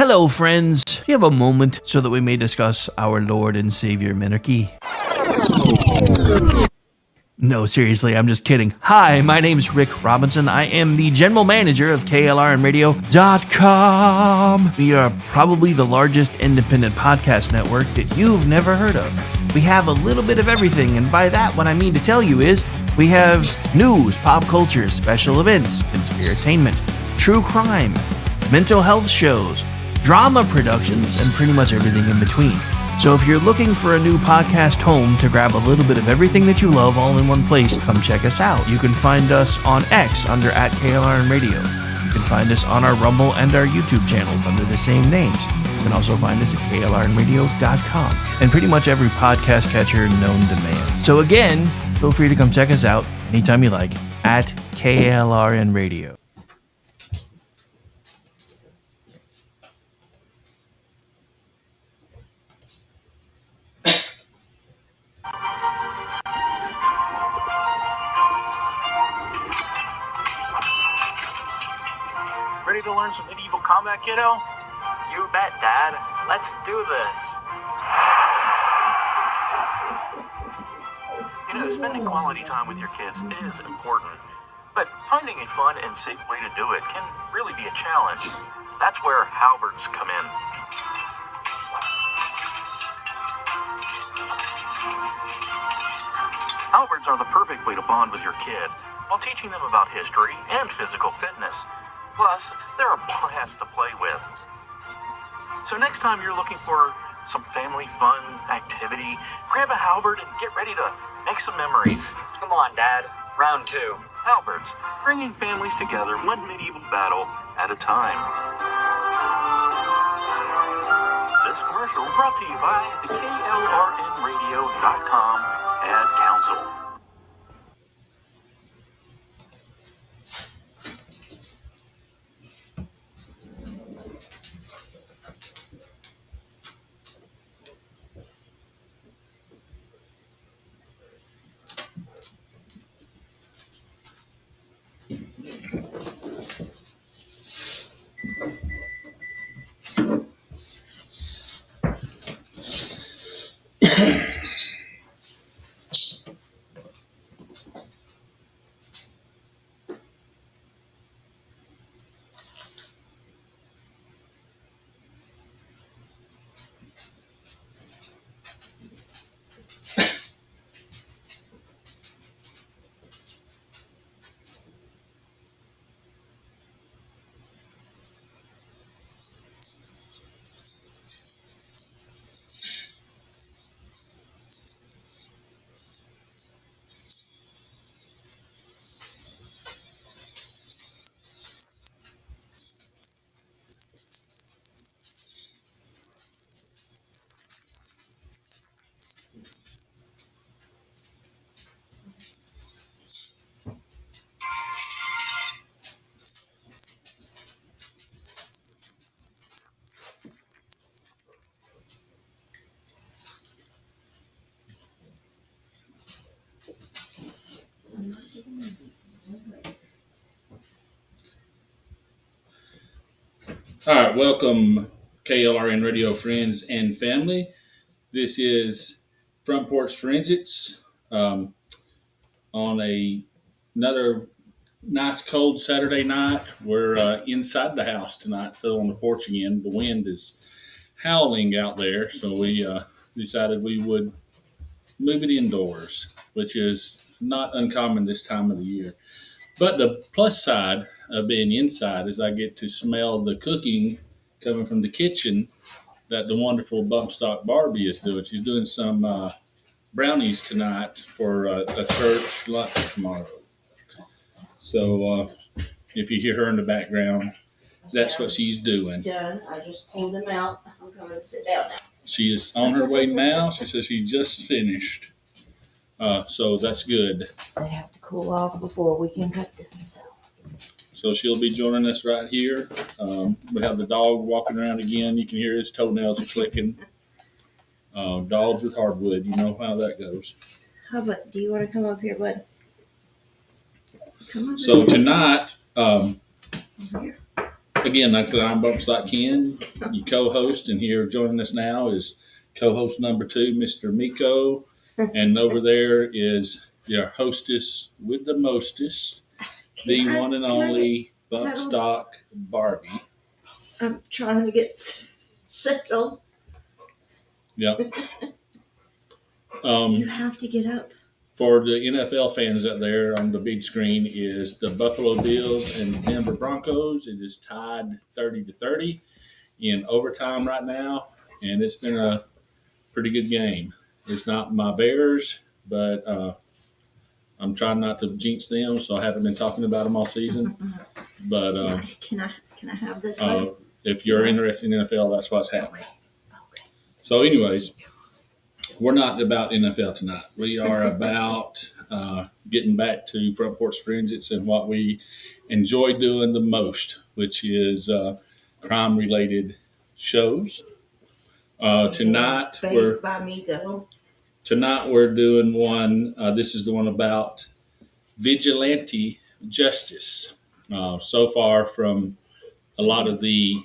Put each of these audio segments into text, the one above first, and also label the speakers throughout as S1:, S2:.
S1: Hello, friends. Do you have a moment so that we may discuss our Lord and Savior Minarchy? No, seriously, I'm just kidding. Hi, my name's Rick Robinson. I am the general manager of KLRNradio.com. We are probably the largest independent podcast network that you've never heard of. We have a little bit of everything, and by that, what I mean to tell you is we have news, pop culture, special events, conspiratainment, true crime, mental health shows, drama productions, and pretty much everything in between. So if you're looking for a new podcast home to grab a little bit of everything that you love all in one place, come check us out. You can find us on X under @KLRNradio. You can find us on our Rumble and our YouTube channels under the same names. You can also find us at KLRNradio.com and pretty much every podcast catcher known to man. So again, feel free to come check us out anytime you like at KLRNradio.
S2: Ready to learn some medieval combat, kiddo?
S3: You bet, Dad. Let's do this.
S2: You know, spending quality time with your kids is important, but finding a fun and safe way to do it can really be a challenge. That's where halberds come in. Halberds are the perfect way to bond with your kid while teaching them about history and physical fitness. Plus, they're a blast to play with. So next time you're looking for some family fun activity, grab a halberd and get ready to make some memories.
S3: Come on, Dad. Round 2.
S2: Halberds, bringing families together one medieval battle at a time. This commercial brought to you by the KLRNradio.com ad council.
S4: All right, welcome KLRN Radio friends and family. This is Front Porch Forensics on another nice cold Saturday night. We're inside the house tonight, so on the porch again. The wind is howling out there, so we decided we would move it indoors, which is not uncommon this time of the year. But the plus side of being inside is I get to smell the cooking coming from the kitchen that the wonderful Bumpstock Barbie is doing. She's doing some brownies tonight for a church lunch tomorrow. So if you hear her in the background, that's what she's doing.
S5: Done. I just pulled them out. I'm coming to sit down now.
S4: She is on her way now. She says she just finished. So that's good.
S5: They have to cool off before we can cut them.
S4: So she'll be joining us right here. We have the dog walking around again. You can hear his toenails are clicking. Dogs with hardwood, you know how that goes.
S5: How about, do you want to come up here, bud? Come on.
S4: So tonight,
S5: Over here.
S4: Again, like I said, I'm Bumperstock Ken, your co-host, and here joining us now is co-host number 2, Mr. Miko, and over there is your hostess with the mostest, the one and only Bumperstock Barbie.
S5: I'm trying to get settled.
S4: Yep.
S5: You have to get up.
S4: For the NFL fans out there on the big screen is the Buffalo Bills and Denver Broncos. It is tied 30-30 in overtime right now, and it's been a pretty good game. It's not my Bears, but I'm trying not to jinx them, so I haven't been talking about them all season. But
S5: Can I have this?
S4: if you're interested in NFL, that's what's happening.
S5: Okay.
S4: So, anyways, we're not about NFL tonight. We are about getting back to Front Porch Forensics and what we enjoy doing the most, which is crime-related shows. Tonight we're doing one. This is the one about vigilante justice. So far, from a lot of the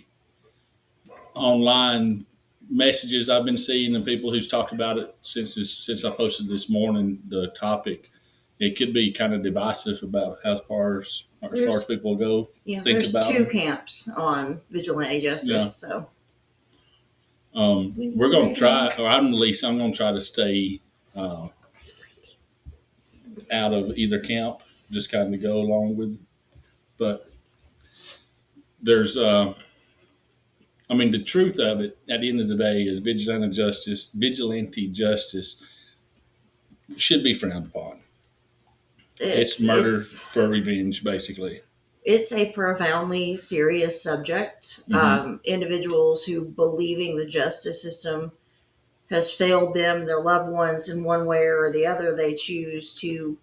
S4: online messages I've been seeing and people who's talked about it since I posted this morning, the topic, it could be kind of divisive about as far as people go.
S5: Yeah,
S4: think
S5: there's
S4: about
S5: two
S4: them.
S5: camps on vigilante justice.
S4: Yeah.
S5: So
S4: we're going to try, or I'm going to try to stay out of either camp, just kind of go along with. But there's, the truth of it at the end of the day is vigilante justice should be frowned upon. It's murder for revenge, basically.
S5: It's a profoundly serious subject.
S4: Mm-hmm.
S5: Individuals who believing the justice system has failed them, their loved ones, in one way or the other, they choose to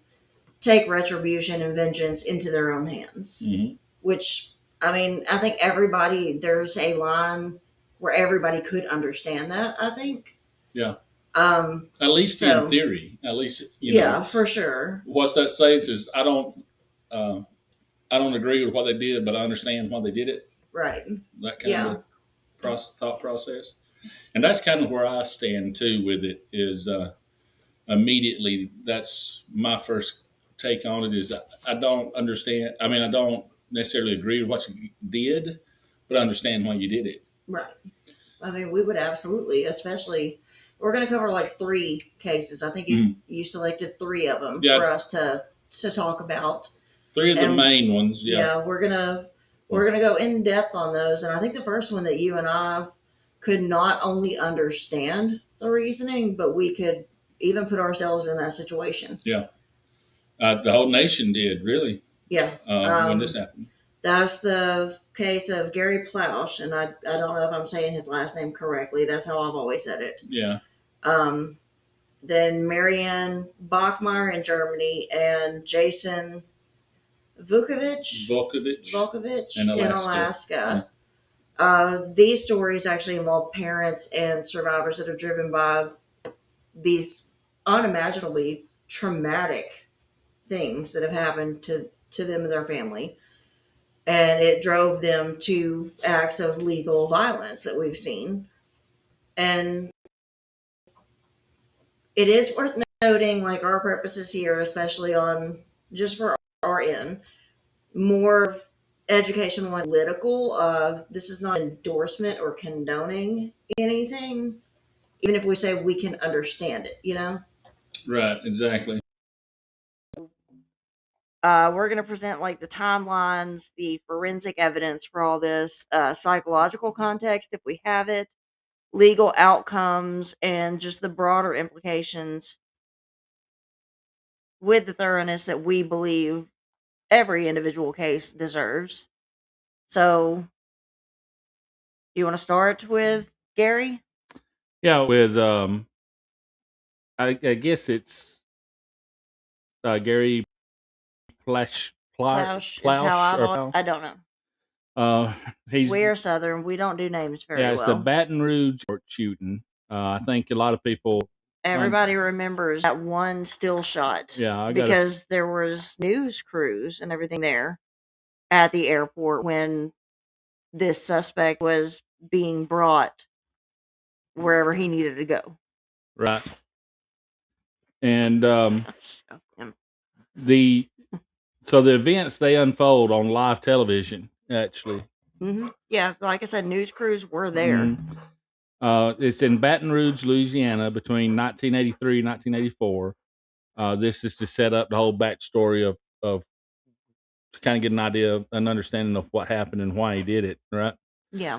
S5: take retribution and vengeance into their own hands.
S4: Mm-hmm.
S5: Which, I think there's a line where everybody could understand that, I think.
S4: Yeah. At least in theory. At least,
S5: yeah, for sure.
S4: What's that saying? Is I don't agree with what they did, but I understand why they did it.
S5: Right.
S4: That kind of thought process. And that's kind of where I stand too with it is immediately. That's my first take on it is I don't understand. I don't necessarily agree with what you did, but I understand why you did it.
S5: Right. We would absolutely, especially, we're going to cover like 3 cases. I think you selected 3 of them for us to talk about.
S4: 3 of the main ones. Yeah.
S5: Yeah, we're gonna go in depth on those, and I think the first one that you and I could not only understand the reasoning, but we could even put ourselves in that situation.
S4: Yeah. The whole nation did, really.
S5: Yeah.
S4: When this happened.
S5: That's the case of Gary Plausch, and I don't know if I'm saying his last name correctly. That's how I've always said it.
S4: Yeah.
S5: Then Marianne Bachmeier in Germany and Jason Vukovic
S4: in
S5: Alaska. Yeah. These stories actually involve parents and survivors that are driven by these unimaginably traumatic things that have happened to them and their family. And it drove them to acts of lethal violence that we've seen. And it is worth noting, like our purposes here, especially on just for our end, more educational and political. This is not endorsement or condoning anything, even if we say we can understand it,
S4: Right, exactly.
S5: We're going to present like the timelines, the forensic evidence for all this, psychological context if we have it, legal outcomes, and just the broader implications with the thoroughness that we believe every individual case deserves. So, you want to start with Gary?
S1: Yeah, with I guess it's Gary Plausch
S5: is how I don't know. We're Southern. We don't do names very well.
S1: Yeah, it's the Baton Rouge shooting. I think a lot of people.
S5: Everybody remembers that one still shot.
S1: Yeah,
S5: because there was news crews and everything there at the airport when this suspect was being brought wherever he needed to go.
S4: Right. And
S5: Him.
S4: the events, they unfold on live television, actually.
S5: Yeah, like I said, news crews were there.
S4: It's in Baton Rouge, Louisiana, between 1983 and 1984. This is to set up the whole backstory of to kind of get an idea, an understanding of what happened and why he did it, right?
S5: Yeah.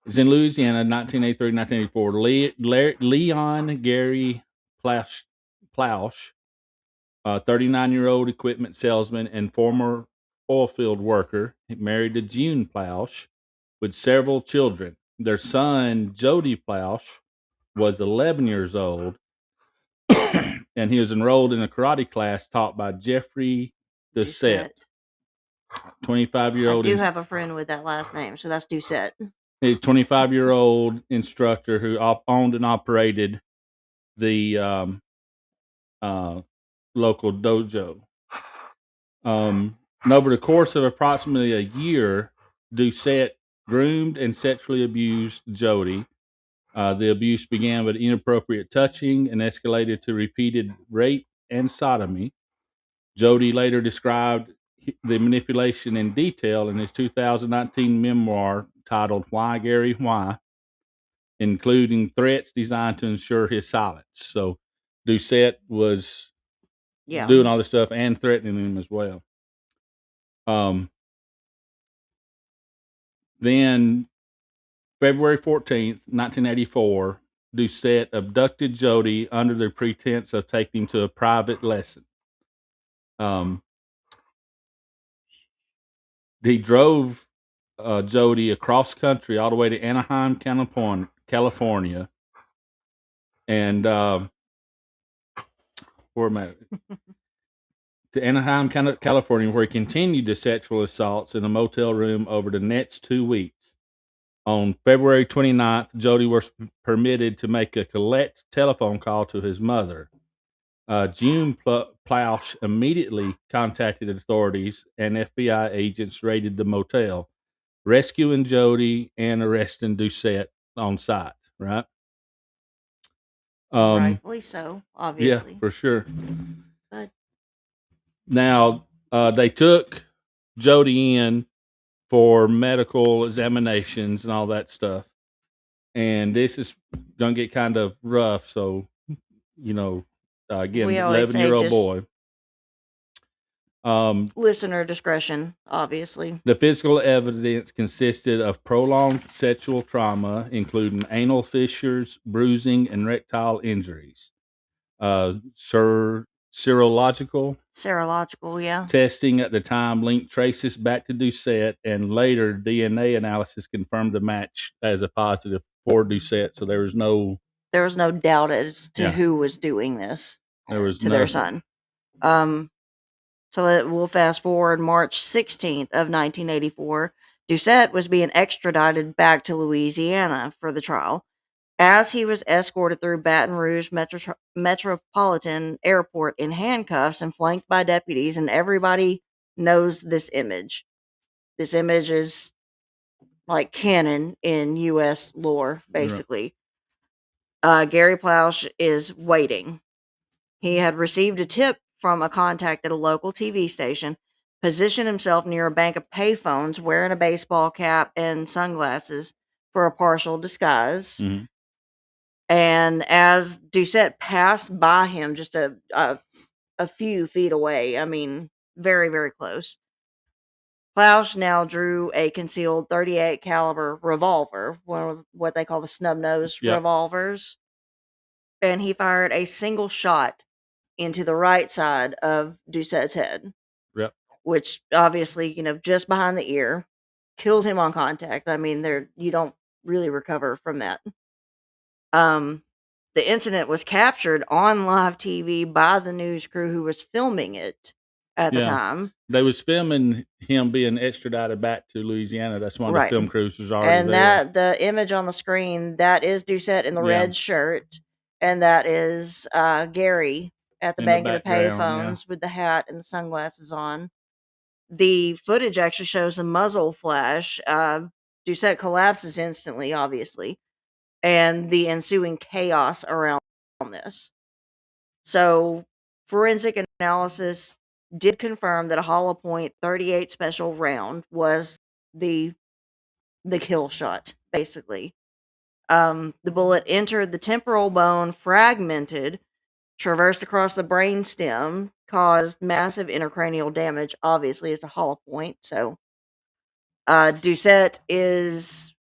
S4: It's in Louisiana, 1983, 1984. Leon Gary Plausch, 39-year-old equipment salesman and former oil field worker, married to June Plausch with several children. Their son, Jody Plausch, was 11 years old, and he was enrolled in a karate class taught by Jeffrey Doucette, 25-year-old.
S5: I do have a friend with that last name, so that's Doucette.
S4: He's a 25-year-old instructor who owned and operated the local dojo. And over the course of approximately a year, Doucette groomed and sexually abused Jody. The abuse began with inappropriate touching and escalated to repeated rape and sodomy. Jody later described the manipulation in detail in his 2019 memoir titled Why Gary Why, including threats designed to ensure his silence. So Doucette was doing all this stuff and threatening him as well. Then February 14th, 1984, Doucette abducted Jody under the pretense of taking him to a private lesson. He drove Jody across country all the way to Anaheim, California, and where am I? To Anaheim, California, where he continued the sexual assaults in a motel room over the next 2 weeks. On February 29th, Jody was permitted to make a collect telephone call to his mother. June Plausch immediately contacted authorities, and FBI agents raided the motel, rescuing Jody and arresting Doucette on site, right?
S5: Rightfully so, obviously.
S4: Yeah, for sure.
S5: But
S4: now, they took Jody in for medical examinations and all that stuff. And this is going to get kind of rough. So, again,
S5: we always
S4: 11-year-old
S5: say
S4: boy.
S5: Listener discretion, obviously.
S4: The physical evidence consisted of prolonged sexual trauma, including anal fissures, bruising, and rectal injuries. Serological
S5: yeah.
S4: testing at the time linked traces back to Doucette, and later DNA analysis confirmed the match as a positive for Doucette. So there was no
S5: doubt as to who was doing this their son. So we'll fast forward March 16th of 1984. Doucette was being extradited back to Louisiana for the trial. As he was escorted through Baton Rouge Metropolitan Airport in handcuffs and flanked by deputies, and everybody knows this image. This image is like canon in U.S. lore, basically. Right. Gary Plausch is waiting. He had received a tip from a contact at a local TV station, positioned himself near a bank of payphones, wearing a baseball cap and sunglasses for a partial disguise.
S4: Mm-hmm.
S5: And as Doucette passed by him just a few feet away, I mean, very, very close, Plausch now drew a concealed .38 caliber revolver, one of what they call the snub-nose revolvers, and he fired a single shot into the right side of Doucette's head, which obviously, just behind the ear, killed him on contact. I mean, you don't really recover from that. The incident was captured on live TV by the news crew who was filming it at the time.
S4: They was filming him being extradited back to Louisiana. That's why the film crews was already there.
S5: And the image on the screen, that is Doucette in the red shirt, and that is Gary at the bank of the payphones with the hat and the sunglasses on. the footage actually shows a muzzle flash. Doucette collapses instantly, obviously, and the ensuing chaos around this. So, forensic analysis did confirm that a hollow point 38 special round was the kill shot, basically. The bullet entered the temporal bone, fragmented, traversed across the brain stem, caused massive intracranial damage. Obviously, it's a hollow point, so Doucette is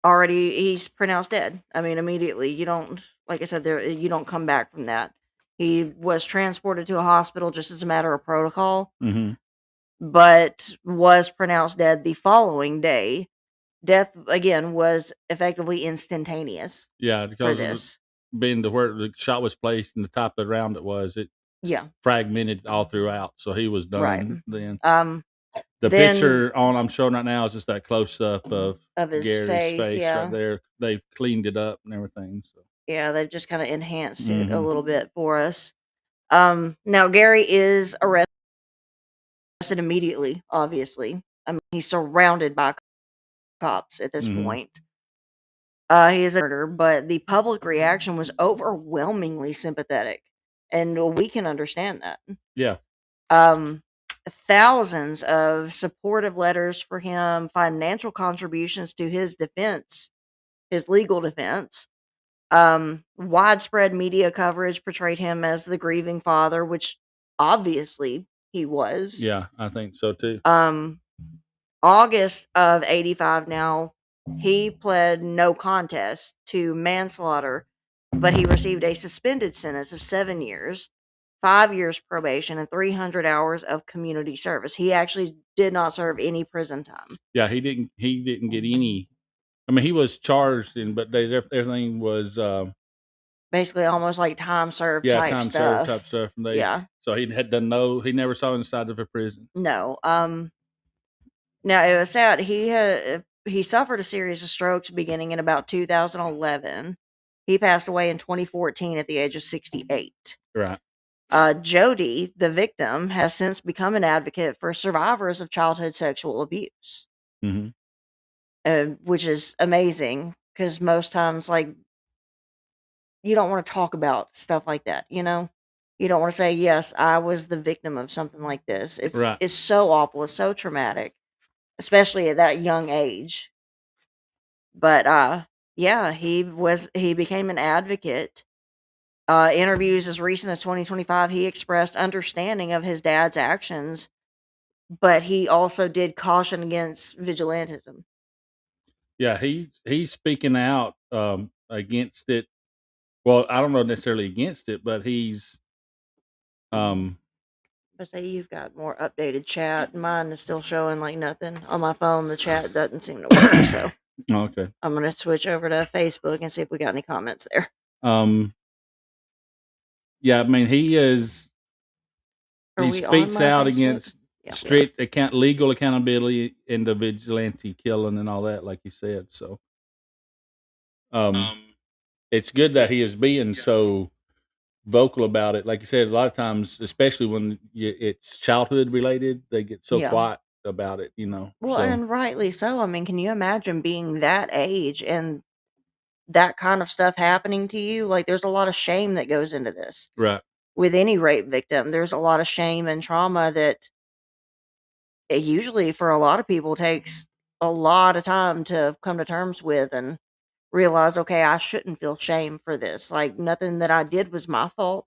S5: he's pronounced dead. I mean, immediately. You don't, like I said, you don't come back from that. He was transported to a hospital just as a matter of protocol, but was pronounced dead the following day. Death, again, was effectively instantaneous
S4: Yeah,
S5: for
S4: because of
S5: this.
S4: being to where the shot was placed and the type of round it was, it
S5: Yeah,
S4: fragmented all throughout. So he was
S5: right.
S4: done then. The
S5: Then
S4: picture I'm showing right now is just that close up of
S5: his
S4: Gary's face
S5: yeah.
S4: right there. They've cleaned it up and everything. So
S5: Yeah, they've just kind of enhanced it a little bit for us. Now Gary is arrested immediately, obviously. I mean, he's surrounded by cops at this point. He is a murder, but the public reaction was overwhelmingly sympathetic, and we can understand that.
S4: yeah,
S5: Thousands of supportive letters for him, financial contributions to his defense, his legal defense. Widespread media coverage portrayed him as the grieving father, which obviously he was.
S4: yeah, I think so too.
S5: August of 85 now, he pled no contest to manslaughter, but he received a suspended sentence of 7 years, 5 years probation, and 300 hours of community service. He actually did not serve any prison time.
S4: Yeah, he didn't get any. I mean, he was charged, but everything was
S5: Basically almost like time served type
S4: time
S5: stuff.
S4: served type stuff. And
S5: Yeah.
S4: So he had done he never saw inside of a prison.
S5: No. Now it was sad. He suffered a series of strokes beginning in about 2011. He passed away in 2014 at the age of 68.
S4: Right.
S5: Jody, the victim, has since become an advocate for survivors of childhood sexual abuse, which is amazing because most times, like, you don't want to talk about stuff like that. You know, you don't want to say, "Yes, I was the victim of something like this." It's so awful. It's so traumatic, especially at that young age. But yeah, he became an advocate. Interviews as recent as 2025, he expressed understanding of his dad's actions, but he also did caution against vigilantism.
S4: Yeah, he's speaking out against it. Well, I don't know necessarily against it, but he's
S5: But say you've got more updated chat. Mine is still showing like nothing on my phone. The chat doesn't seem to work, so
S4: okay.
S5: I'm gonna switch over to Facebook and see if we got any comments there.
S4: Yeah, I mean he speaks out against strict legal accountability and the vigilante killing and all that, like you said. So it's good that he is being so vocal about it. Like you said, a lot of times, especially when it's childhood related, they get so quiet about it, you know.
S5: Well, and rightly so. I mean, can you imagine being that age and that kind of stuff happening to you? Like, there's a lot of shame that goes into this.
S4: Right.
S5: With any rape victim, there's a lot of shame and trauma that it usually, for a lot of people, takes a lot of time to come to terms with and realize, okay, I shouldn't feel shame for this. Like, nothing that I did was my fault.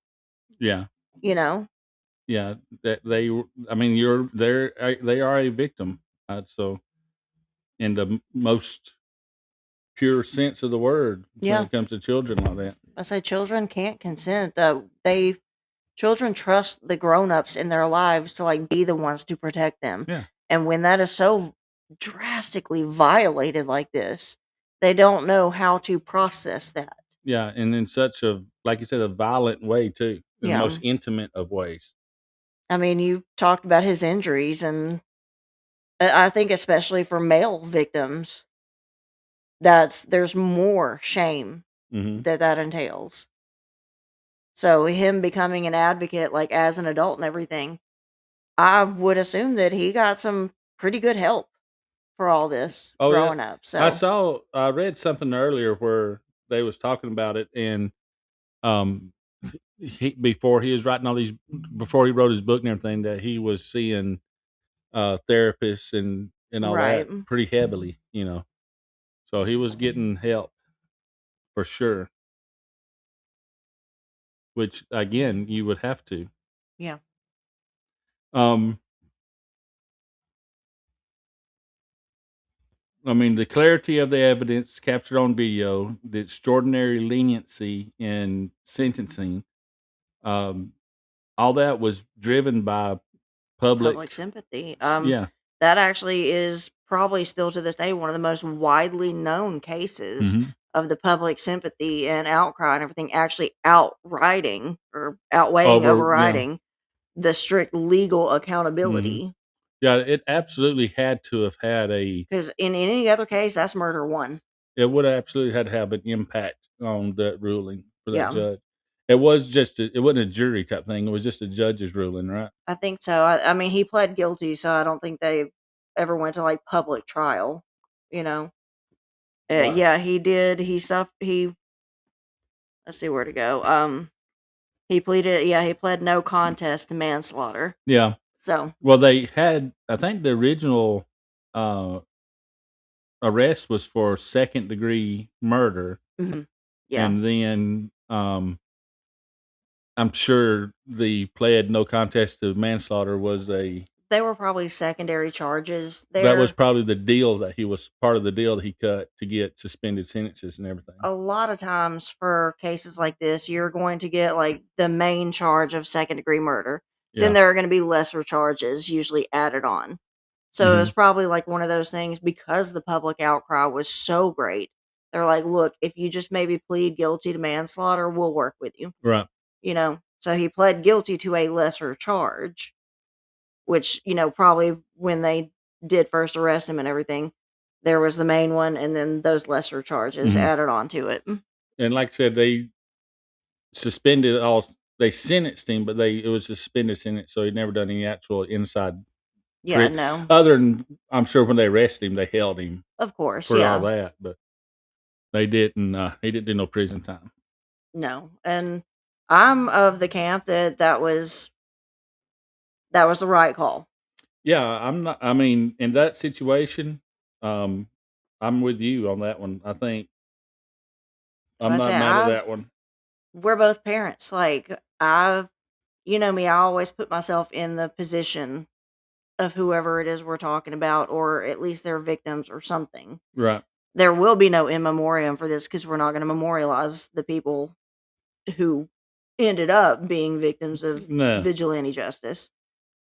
S4: Yeah.
S5: You know?
S4: Yeah. That they are a victim. So, in the most pure sense of the word, when it comes to children like that.
S5: I say children can't consent. Children trust the grown-ups in their lives to like be the ones to protect them.
S4: Yeah.
S5: And when that is so drastically violated like this, they don't know how to process that.
S4: Yeah, and in such a, like you said, a violent way too. In the most intimate of ways.
S5: I mean, you talked about his injuries, and I think especially for male victims, there's more shame that entails. So him becoming an advocate, like as an adult and everything, I would assume that he got some pretty good help for all this
S4: Oh yeah,
S5: growing up. So
S4: I read something earlier where they was talking about it, and um, before he was writing all these, before he wrote his book and everything, that he was seeing therapists and all
S5: right.
S4: that pretty heavily, So he was getting help for sure, which again you would have to.
S5: Yeah.
S4: Um, I mean, the clarity of the evidence captured on video, the extraordinary leniency in sentencing, um, all that was driven by
S5: Public
S4: public.
S5: sympathy.
S4: Yeah.
S5: That actually is probably still to this day one of the most widely known cases
S4: Hmm.
S5: of the public sympathy and outcry and everything actually outriding or outweighing,
S4: Yeah.
S5: overriding the strict legal
S4: Hmm.
S5: accountability.
S4: Yeah. It absolutely had to have had a.
S5: Because in any other case, that's murder one.
S4: It would have absolutely had to have an impact on that ruling for that
S5: Yeah,
S4: judge. It was just. It wasn't a jury type thing. It was just a judge's ruling, right?
S5: I think so. I mean, he pled guilty, so I don't think they ever went to like public trial. You know,
S4: Right.
S5: yeah, he did. He let's see where to go. He pleaded. Yeah, he pled no contest to manslaughter.
S4: Yeah.
S5: So
S4: Well, they had. I think the original uh, arrest was for second degree murder,
S5: mhm. Yeah,
S4: and then I'm sure the pled no contest to manslaughter was
S5: they were probably secondary charges
S4: that was
S5: there.
S4: probably the deal that he was part of the deal that he cut to get suspended sentences and everything.
S5: A lot of times for cases like this, you're going to get like the main charge of second degree murder. Then
S4: Yeah.
S5: there are going to be lesser charges usually added on. So it
S4: Hmm.
S5: was probably like one of those things because the public outcry was so great. They're like, look, if you just maybe plead guilty to manslaughter, we'll work with you.
S4: Right.
S5: So he pled guilty to a lesser charge, which, probably when they did first arrest him and everything, there was the main one and then those lesser charges
S4: Mhm.
S5: added on to it.
S4: And like I said, they suspended all. They sentenced him, but it was a suspended sentence, so he'd never done any actual inside.
S5: Yeah, no.
S4: Other than I'm sure when they arrested him, they held him
S5: Of course,
S4: for all
S5: yeah.
S4: that, but they didn't. He didn't do no prison time.
S5: No. And I'm of the camp that was the right call.
S4: Yeah, I'm not. I mean, in that situation, um, I'm with you on that one. I think
S5: Like
S4: I'm
S5: I
S4: not
S5: said,
S4: mad at that one.
S5: we're both parents. Like you know me, I always put myself in the position of whoever it is we're talking about, or at least their victims or something.
S4: Right.
S5: There will be no in memoriam for this because we're not going to memorialize the people who ended up being victims of
S4: No.
S5: vigilante justice.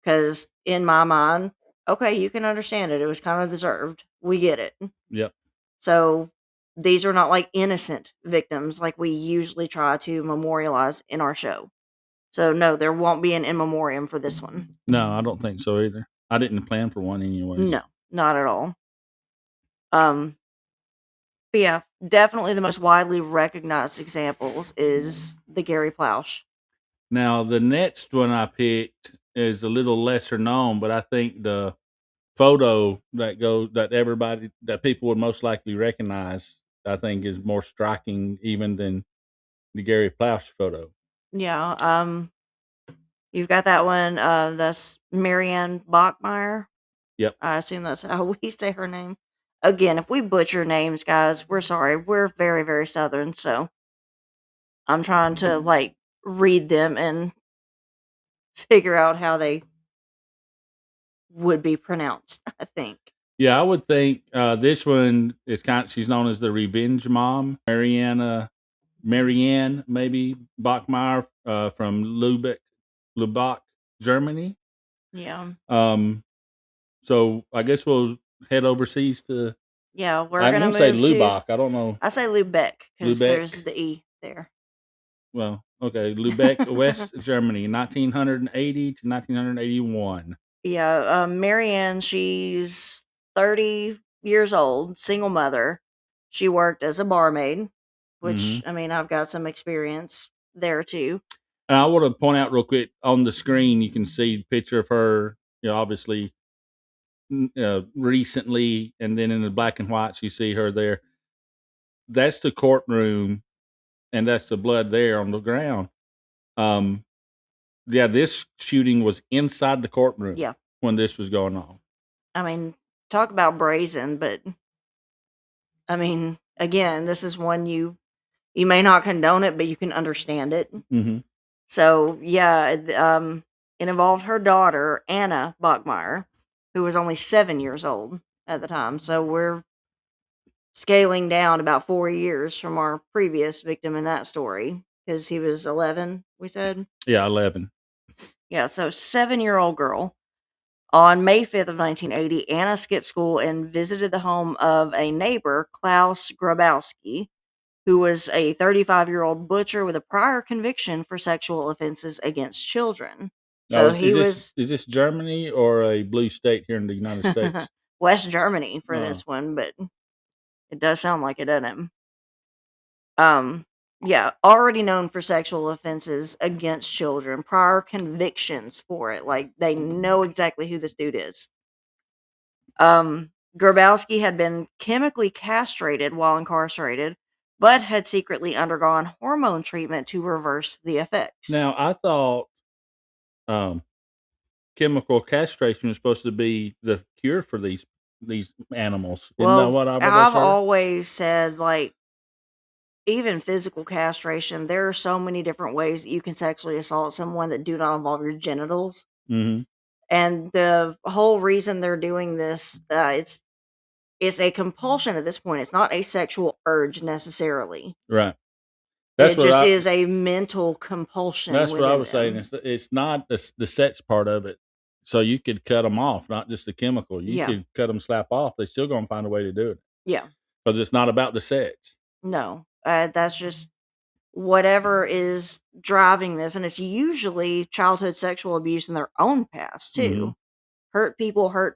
S5: Because in my mind, okay, you can understand it. It was kind of deserved. We get it.
S4: Yep.
S5: So these are not like innocent victims like we usually try to memorialize in our show. So no, there won't be an in memoriam for this one.
S4: No, I don't think so either. I didn't plan for one anyways.
S5: No, not at all. But yeah, definitely the most widely recognized examples is the Gary Plausch.
S4: Now the next one I picked is a little lesser known, but I think the photo that people would most likely recognize, I think, is more striking even than the Gary Plausch photo.
S5: Yeah, you've got that one. That's Marianne Bachmeyer.
S4: Yep.
S5: I assume that's how we say her name. Again, if we butcher names, guys, we're sorry. We're very, very Southern, so I'm trying to like read them and figure out how they would be pronounced, I think.
S4: Yeah, I would think this one is she's known as the Revenge Mom, Marianne maybe Bachmeyer from Lubach, Germany.
S5: Yeah.
S4: So I guess we'll head overseas to.
S5: Yeah, we're
S4: I'm
S5: gonna
S4: gonna say
S5: move to.
S4: Lubach. I don't know.
S5: I say Lubeck because
S4: Lubeck.
S5: there's the E there.
S4: Well, okay, Lubeck, West Germany, 1980 to 1981.
S5: Yeah, Marianne, she's 30 years old, single mother. She worked as a barmaid, which, I mean, I've got some experience there too.
S4: And I want to point out real quick on the screen, you can see a picture of her obviously recently, and then in the black and whites, you see her there. That's the courtroom, and that's the blood there on the ground. Yeah, this shooting was inside the courtroom.
S5: Yeah.
S4: When this was going on.
S5: I mean, talk about brazen, but I mean, again, this is one you may not condone it, but you can understand it.
S4: Mm-hmm.
S5: So yeah, it involved her daughter Anna Bachmeyer, who was only 7 years old at the time. So we're scaling down about 4 years from our previous victim in that story, because he was 11. We said,
S4: yeah, 11.
S5: Yeah, so 7-year-old girl. On May 5th of 1980, Anna skipped school and visited the home of a neighbor, Klaus Grabowski, who was a 35-year-old butcher with a prior conviction for sexual offenses against children. So
S4: is this Germany or a blue state here in the United States?
S5: West Germany for this one, but it does sound like it, doesn't it? Yeah, already known for sexual offenses against children, prior convictions for it. Like, they know exactly who this dude is. Grabowski had been chemically castrated while incarcerated, but had secretly undergone hormone treatment to reverse the effects.
S4: Now, I thought chemical castration was supposed to be the cure for these animals. Isn't that what
S5: I've always said, like, even physical castration, there are so many different ways that you can sexually assault someone that do not involve your genitals.
S4: Mm-hmm.
S5: And the whole reason they're doing this, it's a compulsion at this point. It's not a sexual urge necessarily.
S4: Right.
S5: It just is a mental compulsion.
S4: That's what I was saying. It's not the sex part of it. So you could cut them off, not just the chemical. You could cut them slap off. They're still going to find a way to do it.
S5: Yeah.
S4: Because it's not about the sex.
S5: No. That's just whatever is driving this. And it's usually childhood sexual abuse in their own past, too.
S4: Mm-hmm.
S5: Hurt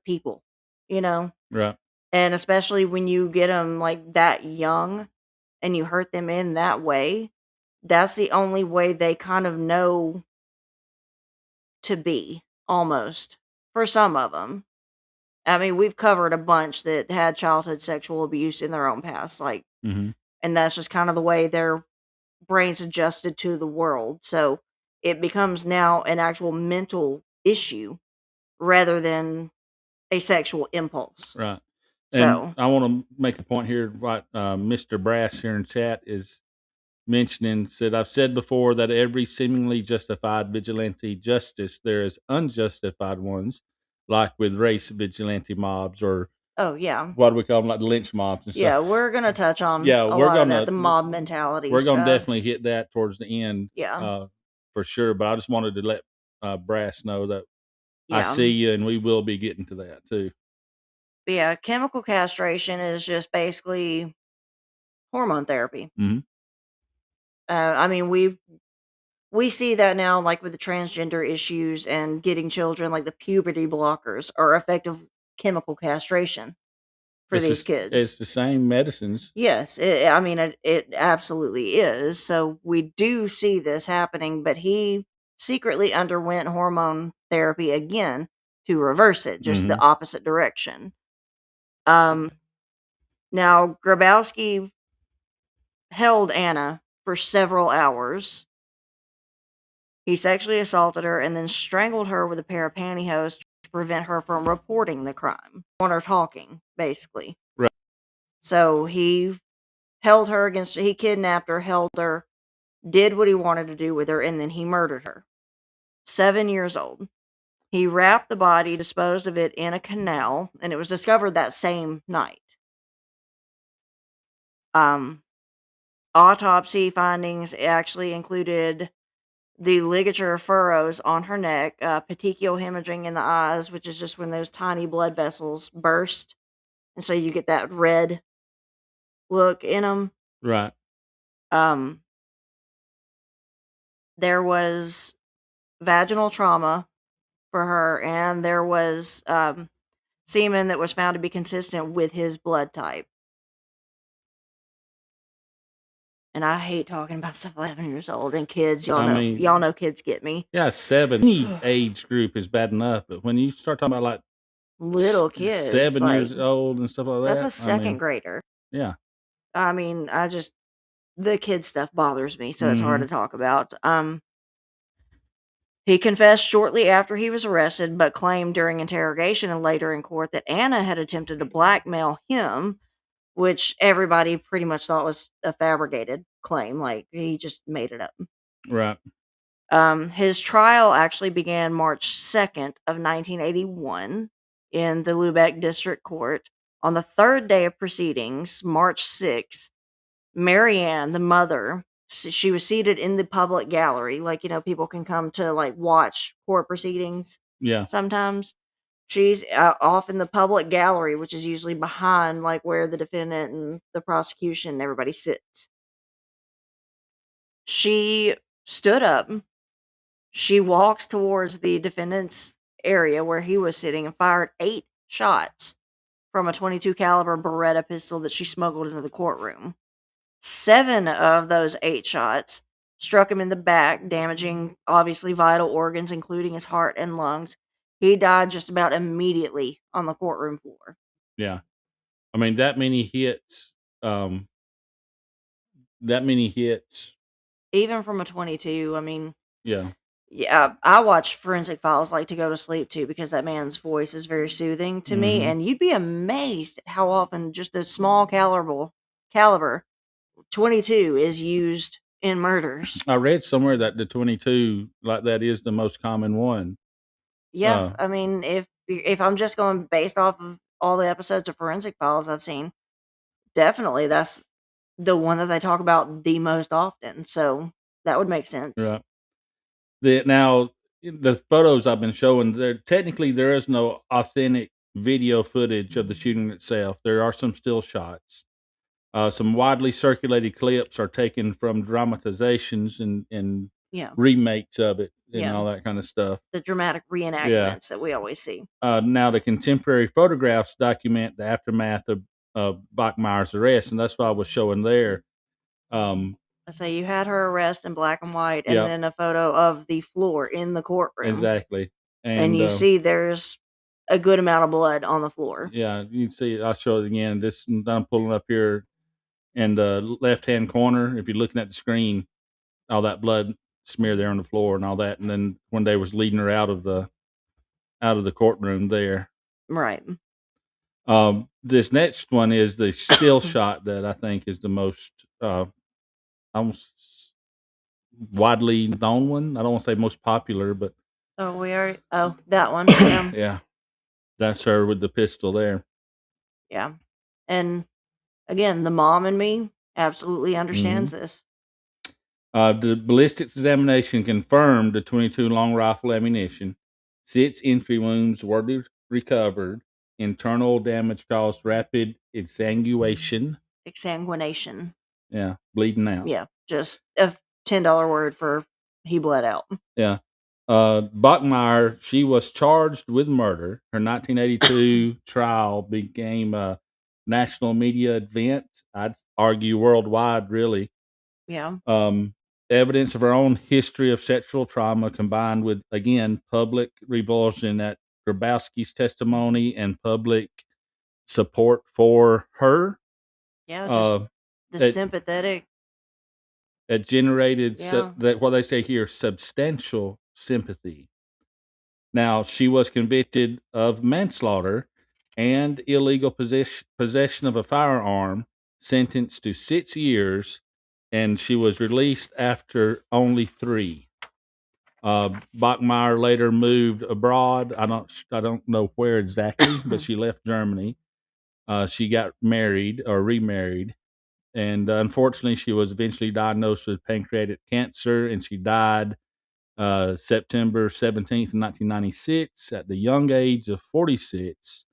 S5: people, you know?
S4: Right.
S5: And especially when you get them like that young and you hurt them in that way, that's the only way they kind of know to be, almost, for some of them. I mean, we've covered a bunch that had childhood sexual abuse in their own past, like,
S4: mm-hmm.
S5: and that's just kind of the way their brains adjusted to the world. So it becomes now an actual mental issue rather than a sexual impulse.
S4: Right.
S5: So
S4: and I want to make a point here. What Mr. Brass here in chat is mentioning, said, I've said before that every seemingly justified vigilante justice, there is unjustified ones, like with race vigilante mobs, or what do we call them, like the lynch mobs and stuff.
S5: Yeah, we're gonna touch on a lot of that, the mob mentality.
S4: We're gonna definitely hit that towards the end,
S5: yeah,
S4: for sure. But I just wanted to let Brass know that I see you, and we will be getting to that too.
S5: But yeah, chemical castration is just basically hormone therapy.
S4: Mm-hmm.
S5: I mean, we see that now, like with the transgender issues and getting children, like the puberty blockers are effective chemical castration for these kids.
S4: It's the same medicines.
S5: Yes, it absolutely is. So we do see this happening, but he secretly underwent hormone therapy again to reverse it, just the opposite direction. Now Grabowski held Anna for several hours. He sexually assaulted her and then strangled her with a pair of pantyhose to prevent her from reporting the crime. On her talking, basically.
S4: Right.
S5: So he held her he kidnapped her, held her, did what he wanted to do with her, and then he murdered her. 7 years old. He wrapped the body, disposed of it in a canal, and it was discovered that same night. Autopsy findings actually included the ligature furrows on her neck, petechial hemorrhaging in the eyes, which is just when those tiny blood vessels burst, and so you get that red look in them.
S4: Right.
S5: There was vaginal trauma for her, and there was semen that was found to be consistent with his blood type. And I hate talking about stuff 11 years old and kids.
S4: I mean,
S5: Y'all know kids get me.
S4: yeah, 7. Any age group is bad enough, but when you start talking about like
S5: Little kids,
S4: 7
S5: like,
S4: years old and stuff like
S5: that's
S4: that,
S5: a second grader.
S4: yeah.
S5: I mean, the kid stuff bothers me, so it's hard
S4: Mhm.
S5: to talk about. He confessed shortly after he was arrested, but claimed during interrogation and later in court that Anna had attempted to blackmail him, which everybody pretty much thought was a fabricated claim. Like, he just made it up.
S4: Right.
S5: His trial actually began March 2nd of 1981 in the Lubeck District Court. On the third day of proceedings, March 6th, Marianne, the mother, she was seated in the public gallery. Like, people can come to, like, watch court proceedings
S4: Yeah.
S5: sometimes. She's off in the public gallery, which is usually behind, like, where the defendant and the prosecution and everybody sits. She stood up. She walks towards the defendant's area where he was sitting and fired 8 shots from a .22 caliber Beretta pistol that she smuggled into the courtroom. 7 of those 8 shots struck him in the back, damaging obviously vital organs, including his heart and lungs. He died just about immediately on the courtroom floor.
S4: Yeah. I mean, that many hits,
S5: Even from a .22, I mean,
S4: yeah.
S5: yeah, I watch Forensic Files like to go to sleep too because that man's voice is very soothing to me,
S4: Mhm.
S5: and you'd be amazed at how often just a small caliber 22 is used in murders.
S4: I read somewhere that the 22 like that is the most common one.
S5: Yeah, I mean, if I'm just going based off of all the episodes of Forensic Files I've seen, definitely that's the one that they talk about the most often. So that would make sense.
S4: Right. Now, the photos I've been showing, there is no authentic video footage of the shooting itself. There are some still shots. Some widely circulated clips are taken from dramatizations and
S5: Yeah,
S4: remakes of it and
S5: Yeah.
S4: all that kind of stuff.
S5: the dramatic reenactments that we always see.
S4: Now, the contemporary photographs document the aftermath of Bachmeier's arrest, and that's what I was showing there.
S5: I say you had her arrest in black and white, and
S4: Yeah,
S5: then a photo of the floor in the courtroom,
S4: exactly.
S5: and you see there's a good amount of blood on the floor.
S4: Yeah, you can see it. I'll show it again. This I'm pulling up here in the left-hand corner. If you're looking at the screen, all that blood smear there on the floor and all that. And then when they was leading her out of the courtroom there.
S5: Right.
S4: This next one is the still shot that I think is the most almost widely known one. I don't want to say most popular, but
S5: that one. Yeah.
S4: yeah, that's her with the pistol there.
S5: Yeah. And again, the mom in me absolutely understands this.
S4: The ballistics examination confirmed the .22 long rifle ammunition. 6 entry wounds were recovered. Internal damage caused rapid exsanguination.
S5: Exsanguination.
S4: Yeah, bleeding out.
S5: Yeah. Just a $10 word for he bled out.
S4: Yeah. Bachmeier, she was charged with murder. Her 1982 trial became a national media event. I'd argue worldwide, really.
S5: Yeah.
S4: Evidence of her own history of sexual trauma combined with, again, public revulsion at Grabowski's testimony and public support for her.
S5: Yeah, just the sympathetic.
S4: It generated
S5: Yeah.
S4: what they say here, substantial sympathy. Now, she was convicted of manslaughter and illegal possession of a firearm, sentenced to 6 years, and she was released after only 3. Bachmeier later moved abroad. I don't know where exactly, but she left Germany. She got married or remarried, and unfortunately, she was eventually diagnosed with pancreatic cancer, and she died September 17th, 1996, at the young age of 46,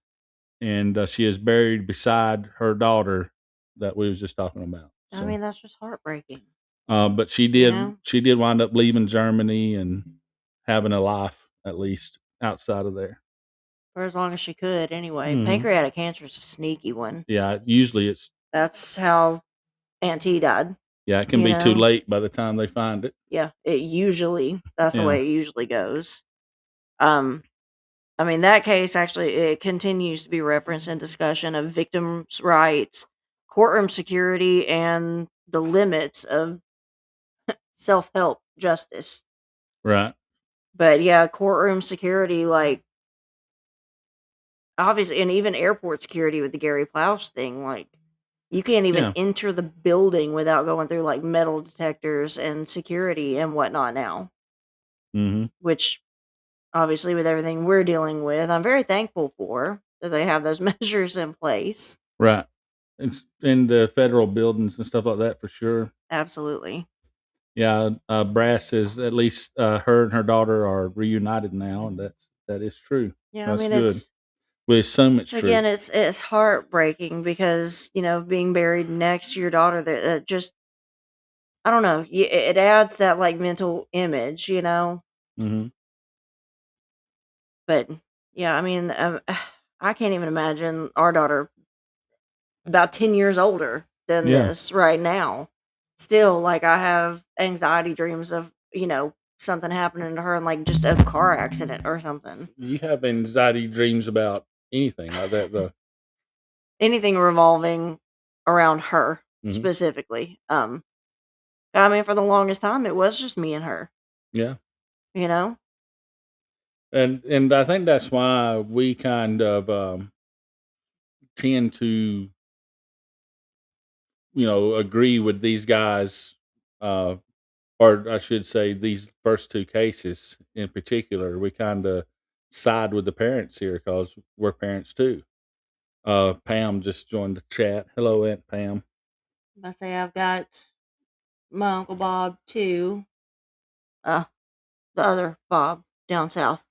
S4: and she is buried beside her daughter that we was just talking about.
S5: I mean, that's just heartbreaking.
S4: But she did wind up leaving Germany and having a life, at least outside of there.
S5: For as long as she could, anyway.
S4: Mhm.
S5: Pancreatic cancer is a sneaky one.
S4: Yeah, usually
S5: That's how Aunt T died.
S4: Yeah, it can be too late by the time they find it.
S5: Yeah, that's the
S4: Yeah.
S5: way it usually goes. Um, I mean, that case actually it continues to be referenced in discussion of victims' rights, courtroom security, and the limits of self-help justice.
S4: Right.
S5: But yeah, courtroom security, like obviously, and even airport security with the Gary Plouch thing, like you can't even
S4: Yeah.
S5: enter the building without going through like metal detectors and security and whatnot now.
S4: Mm-hmm.
S5: Which obviously, with everything we're dealing with, I'm very thankful for that they have those measures in place.
S4: Right. It's in the federal buildings and stuff like that for sure.
S5: Absolutely.
S4: Yeah. Brass says at least her and her daughter are reunited now, and that is true.
S5: Yeah, I
S4: That's
S5: mean
S4: good. We assume it's true.
S5: again, it's heartbreaking because being buried next to your daughter, that just I don't know, it adds that like mental image,
S4: Mm-hmm.
S5: But yeah, I mean, I can't even imagine our daughter about 10 years older than
S4: Yeah.
S5: this right now. Still, like, I have anxiety dreams of, something happening to her and like just a car accident or something.
S4: You have anxiety dreams about anything like that, though.
S5: Anything revolving around her
S4: Mm-hmm.
S5: specifically. I mean, for the longest time, it was just me and her,
S4: Yeah.
S5: you know?
S4: And I think that's why we kind of tend to agree with these guys, uh, or I should say, these first two cases in particular. We kind of side with the parents here because we're parents too. Pam just joined the chat. Hello, Aunt Pam.
S5: I say I've got my Uncle Bob too. The other Bob down south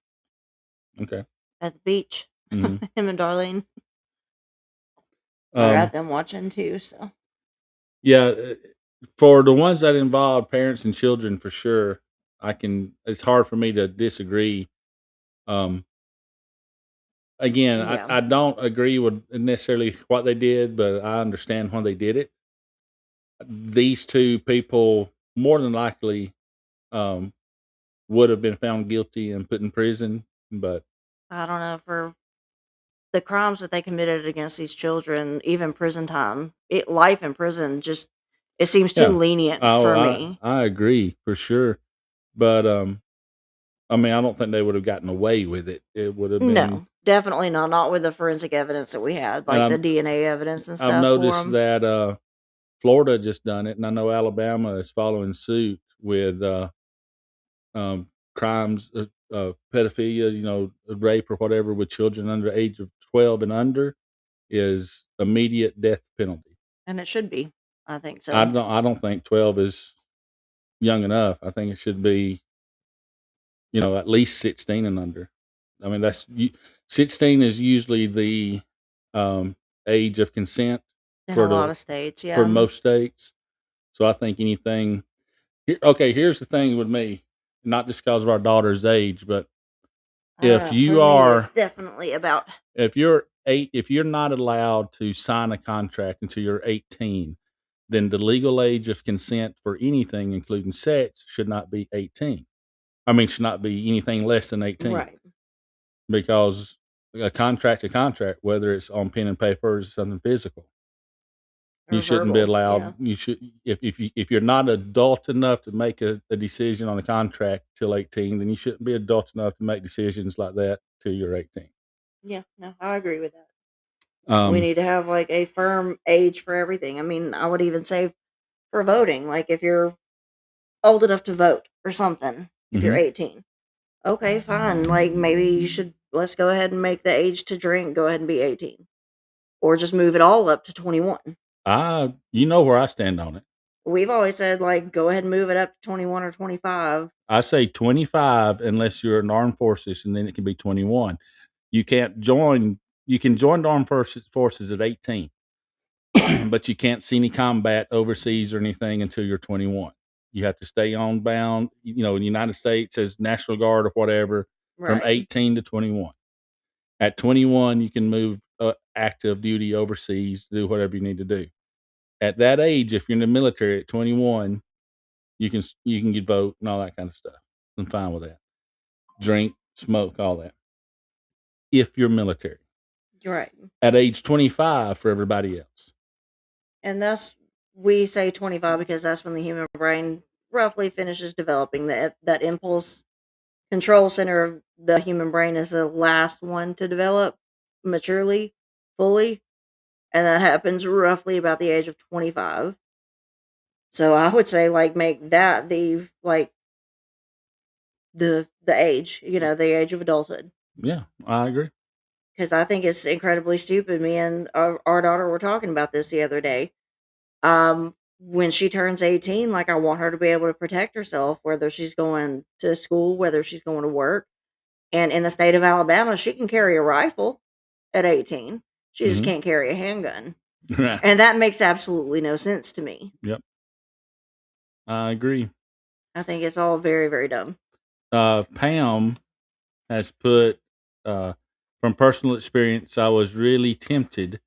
S4: Okay.
S5: at the beach.
S4: Hmm.
S5: Him and Darlene. I got them watching too, so.
S4: Yeah, for the ones that involve parents and children, for sure, I can. It's hard for me to disagree. Um, Again,
S5: Yeah.
S4: I don't agree with necessarily what they did, but I understand why they did it. These two people more than likely um, would have been found guilty and put in prison, but
S5: I don't know, for the crimes that they committed against these children, even prison time, life in prison, just it seems too
S4: yeah.
S5: lenient
S4: Oh,
S5: for
S4: I
S5: me.
S4: I agree for sure, but I mean, I don't think they would have gotten away with it. It would have been,
S5: No, definitely not. Not with the forensic evidence that we had,
S4: and
S5: like the DNA evidence and
S4: I've
S5: stuff for
S4: noticed
S5: them.
S4: that Florida just done it, and I know Alabama is following suit with crimes of pedophilia, rape or whatever with children under the age of 12 and under is immediate death penalty.
S5: And it should be. I think
S4: I
S5: so.
S4: don't think 12 is young enough. I think it should be, at least 16 and under. I mean, 16 is usually the age of consent
S5: In a
S4: for
S5: lot of states,
S4: for
S5: yeah.
S4: most states. So I think anything. Okay, here's the thing with me, not just because of our daughter's age, but
S5: I don't know. For me, it's definitely about.
S4: if you're not allowed to sign a contract until you're 18, then the legal age of consent for anything, including sex, should not be 18. I mean, should not be anything less than 18,
S5: Right.
S4: because a contract's a contract, whether it's on pen and paper or something physical.
S5: Or
S4: You shouldn't be
S5: verbal,
S4: allowed.
S5: yeah.
S4: You should if you're not adult enough to make a decision on a contract till 18, then you shouldn't be adult enough to make decisions like that till you're 18.
S5: Yeah, no, I agree with that. We
S4: Um,
S5: need to have like a firm age for everything. I mean, I would even say for voting, like if you're old enough to vote or something, if you're
S4: mhm.
S5: 18, okay, fine. Like maybe let's go ahead and make the age to drink go ahead and be 18, or just move it all up to 21.
S4: You know where I stand on it.
S5: We've always said like go ahead and move it up to 21 or 25.
S4: I say 25 unless you're in the armed forces, and then it can be 21. You can't join. You can join the armed forces at 18, but you can't see any combat overseas or anything until you're 21. You have to stay on bound, in the United States as National Guard or whatever, from
S5: Right.
S4: 18 to 21. At 21, you can move active duty overseas, do whatever you need to do. at that age, if you're in the military at 21, you can get vote and all that kind of stuff. I'm fine with that. Drink, smoke, all that. If you're military.
S5: You're right.
S4: At age 25 for everybody else.
S5: And we say 25 because that's when the human brain roughly finishes developing. That impulse control center of the human brain is the last one to develop maturely, fully, and that happens roughly about the age of 25. So I would say make that the age, the age of adulthood.
S4: Yeah, I agree.
S5: Because I think it's incredibly stupid. Me and our daughter were talking about this the other day. When she turns 18, I want her to be able to protect herself, whether she's going to school, whether she's going to work. And in the state of Alabama, she can carry a rifle at 18. She just can't carry a handgun.
S4: Right.
S5: And that makes absolutely no sense to me.
S4: Yep. I agree.
S5: I think it's all very, very dumb.
S4: Pam has put, from personal experience, I was really tempted,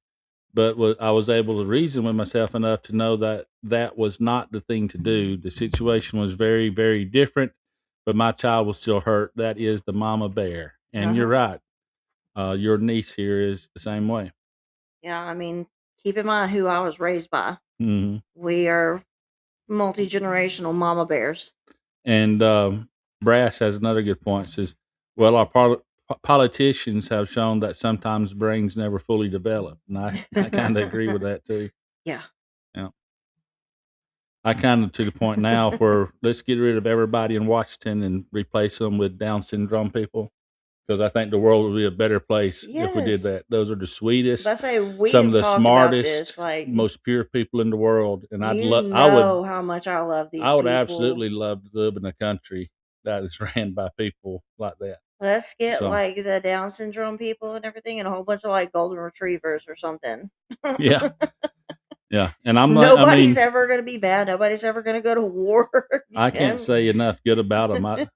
S4: but I was able to reason with myself enough to know that that was not the thing to do. The situation was very, very different, but my child was still hurt. That is the mama bear. And you're right. Your niece here is the same way.
S5: Yeah, I mean, keep in mind who I was raised by.
S4: Mm-hmm.
S5: We are multi-generational mama bears.
S4: And Brass has another good point. Says, well, our politicians have shown that sometimes brains never fully develop. And I kind of agree with that too.
S5: Yeah.
S4: Yeah. I kind of to the point now where let's get rid of everybody in Washington and replace them with Down syndrome people. Because I think the world would be a better place if we did that. Those are the sweetest, some of the smartest, most pure people in the world. And I would
S5: how much I love these.
S4: I would absolutely love to live in a country that is ran by people like that.
S5: Let's get the Down syndrome people and everything, and a whole bunch of golden retrievers or something.
S4: Yeah. Yeah, and
S5: nobody's ever going to be bad. Nobody's ever going to go to war.
S4: I can't say enough good about them.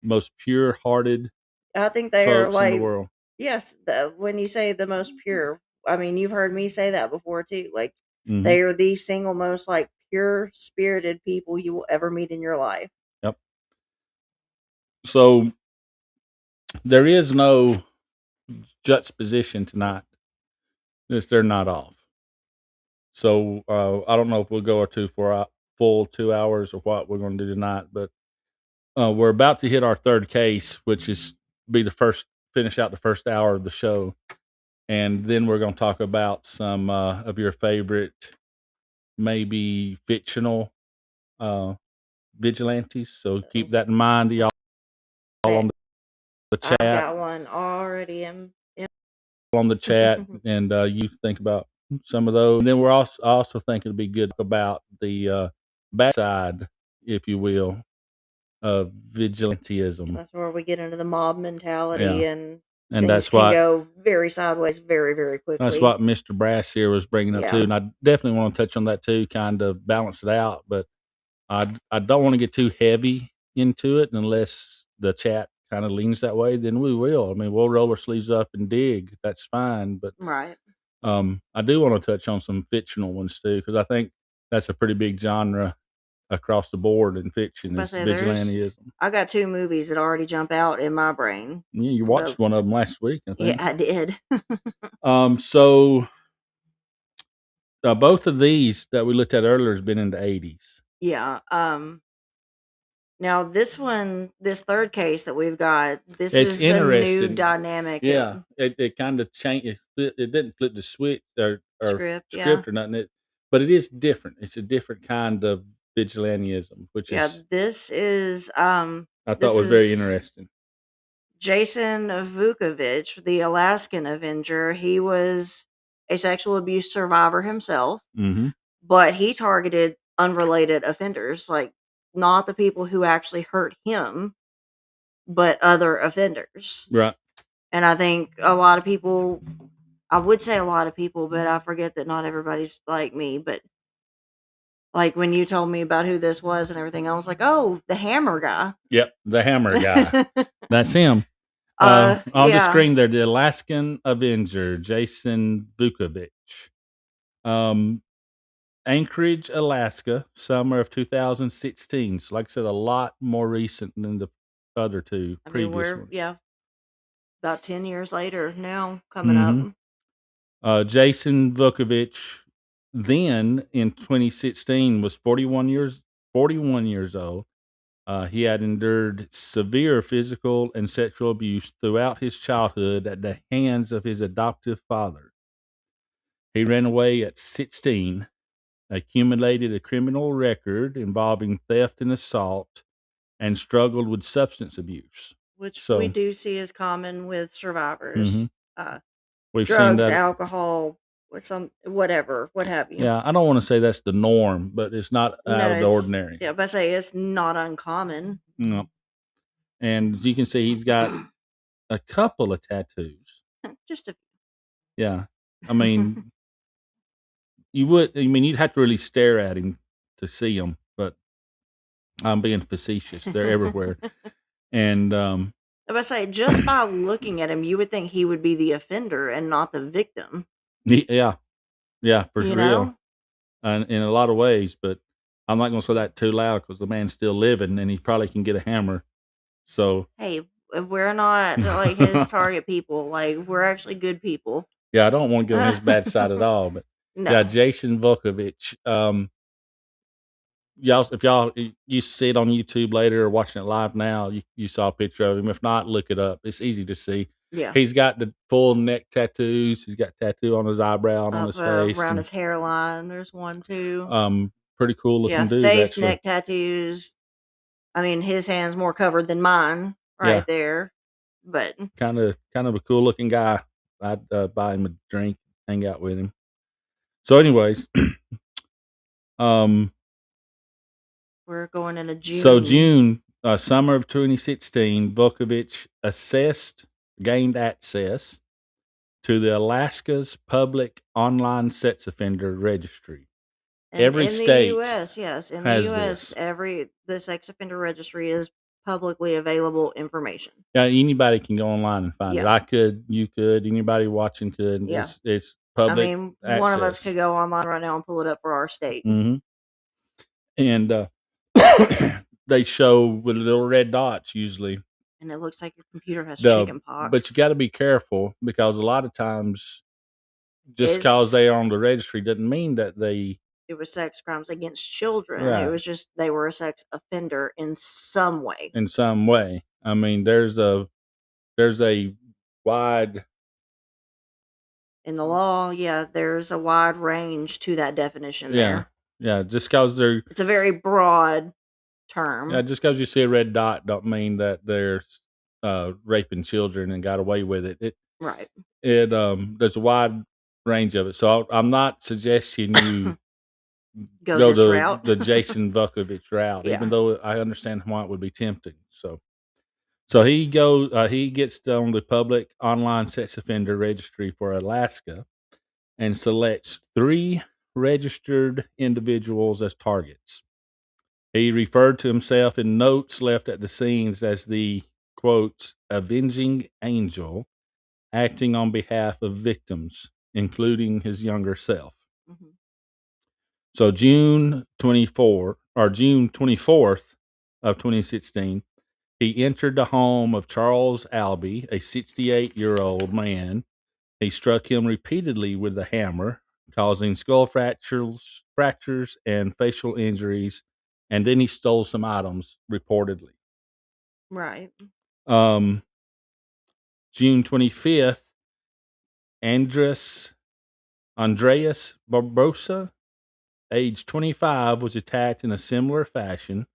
S4: Most pure-hearted.
S5: I think they are
S4: in the world.
S5: Yes, when you say the most pure, I mean you've heard me say that before too. They are the single most pure-spirited people you will ever meet in your life.
S4: Yep. So there is no juxtaposition tonight. They're not off. So I don't know if we'll go for a full 2 hours or what we're going to do tonight, but we're about to hit our third case, which is finish out the first hour of the show, and then we're going to talk about some of your favorite, maybe fictional vigilantes. So keep that in mind, y'all. On the chat,
S5: I got one already
S4: on the chat, and you think about some of those. And then we're also thinking it'd be good to talk about the bad side, if you will, of vigilantism.
S5: That's where we get into the mob mentality, and
S4: that's
S5: can go very sideways very, very quickly.
S4: That's what Mr. Brass here was bringing up too, and I definitely want to touch on that too, kind of balance it out. But I don't want to get too heavy into it unless the chat kind of leans that way. Then we will. I mean, we'll roll our sleeves up and dig. That's fine. But
S5: right.
S4: I do want to touch on some fictional ones too, because I think that's a pretty big genre across the board in fiction is vigilantism.
S5: I got 2 movies that already jump out in my brain.
S4: Yeah, you watched one of them last week, I think.
S5: Yeah, I did.
S4: So both of these that we looked at earlier has been in the 80s.
S5: Yeah. Now this third case that we've got, this is interesting. A new dynamic.
S4: Yeah, it kind of changed. It didn't flip the switch or script or nothing. But it is different. It's a different kind of vigilantism, which is
S5: this is I
S4: thought was very interesting.
S5: Jason Vukovich, the Alaskan Avenger. He was a sexual abuse survivor himself, but he targeted unrelated offenders, not the people who actually hurt him, but other offenders.
S4: Right.
S5: And I think a lot of people, I would say a lot of people, but I forget that not everybody's like me, but when you told me about who this was and everything, I was like, oh, the hammer guy.
S4: Yep, the hammer guy. That's him. On the screen there, the Alaskan Avenger, Jason Vukovich. Anchorage, Alaska, summer of 2016. So, like I said, a lot more recent than the other two
S5: I mean,
S4: previous
S5: we're
S4: ones.
S5: about 10 years later now coming up.
S4: Jason Vukovich, then in 2016, was 41 years old. He had endured severe physical and sexual abuse throughout his childhood at the hands of his adoptive father. He ran away at 16, accumulated a criminal record involving theft and assault, and struggled with substance abuse.
S5: Which we
S4: So
S5: do see is common with survivors.
S4: we've seen
S5: Drugs,
S4: that.
S5: alcohol, whatever, what have you.
S4: Yeah, I don't want to say that's the norm, but it's not out of the ordinary.
S5: Yeah, but I say it's not uncommon.
S4: No. And as you can see, he's got a couple of tattoos.
S5: Just a
S4: Yeah. I mean, you'd have to really stare at him to see them, but I'm being facetious. They're everywhere. And
S5: If I say just by looking at him, you would think he would be the offender and not the victim.
S4: yeah, for
S5: You
S4: real.
S5: know?
S4: And in a lot of ways, but I'm not going to say that too loud because the man's still living and he probably can get a hammer. So
S5: Hey, we're not like his target people. Like, we're actually good people.
S4: yeah, I don't want to go on his bad side at all. But
S5: No.
S4: yeah, Jason Vukovich. You see it on YouTube later or watching it live now, you saw a picture of him. If not, look it up. It's easy to see.
S5: Yeah.
S4: He's got the full neck tattoos. He's got tattoo on his eyebrow and on his face.
S5: Around his hairline, there's one too.
S4: Pretty cool looking dude.
S5: Face,
S4: actually.
S5: neck tattoos. I mean, his hand's more covered than mine there. But
S4: kind of a cool looking guy. I'd buy him a drink, hang out with him. So, anyways,
S5: we're going into June.
S4: So June, summer of 2016, Vukovich gained access to the Alaska's public online sex offender registry. Every state
S5: in the U.S., yes, in the
S4: has
S5: U.S.,
S4: this.
S5: the sex offender registry is publicly available information.
S4: Yeah, anybody can go online and find it. I could, you could, anybody watching could.
S5: Yeah.
S4: It's public.
S5: I mean,
S4: access.
S5: one of us could go online right now and pull it up for our state.
S4: Mm-hmm. And they show with little red dots usually.
S5: And it looks like your computer has chicken pox.
S4: But you got to be careful because a lot of times, just because they are on the registry doesn't mean that
S5: it was sex crimes against children.
S4: Right.
S5: It was just they were a sex offender in some way.
S4: In some way. I mean, there's a wide
S5: in the law. Yeah, there's a wide range to that definition there.
S4: Yeah, just because
S5: it's a very broad term.
S4: Yeah, just because you see a red dot don't mean that they're raping children and got away with it.
S5: Right.
S4: There's a wide range of it. So I'm not suggesting you
S5: go this route.
S4: the Jason Vukovich route, even though I understand why it would be tempting. So he gets on the public online sex offender registry for Alaska and selects 3 registered individuals as targets. He referred to himself in notes left at the scenes as the, quote, avenging angel, acting on behalf of victims, including his younger self.
S5: Mm-hmm.
S4: So June 24th of 2016, he entered the home of Charles Albee, a 68-year-old man. He struck him repeatedly with the hammer, causing skull fractures and facial injuries, and then he stole some items, reportedly.
S5: Right.
S4: June 25th, Andreas Barbosa, age 25, was attacked in a similar fashion,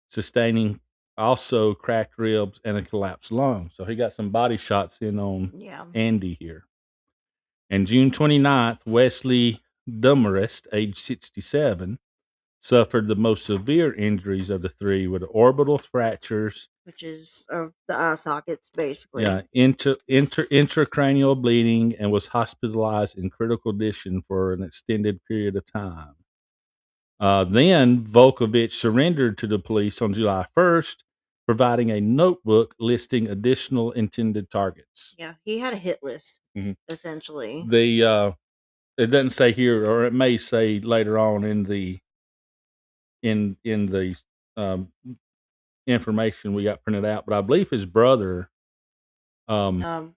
S4: sustaining also cracked ribs and a collapsed lung. So he got some body shots in on Andy here. And June 29th, Wesley Dummerist, age 67, suffered the most severe injuries of the 3 with orbital fractures.
S5: Which is the eye sockets, basically.
S4: Yeah, intracranial bleeding, and was hospitalized in critical condition for an extended period of time. Then Vukovich surrendered to the police on July 1st, providing a notebook listing additional intended targets.
S5: Yeah, he had a hit list, essentially.
S4: it doesn't say here, or it may say later on in the um, information we got printed out. But I believe his brother.
S5: Um,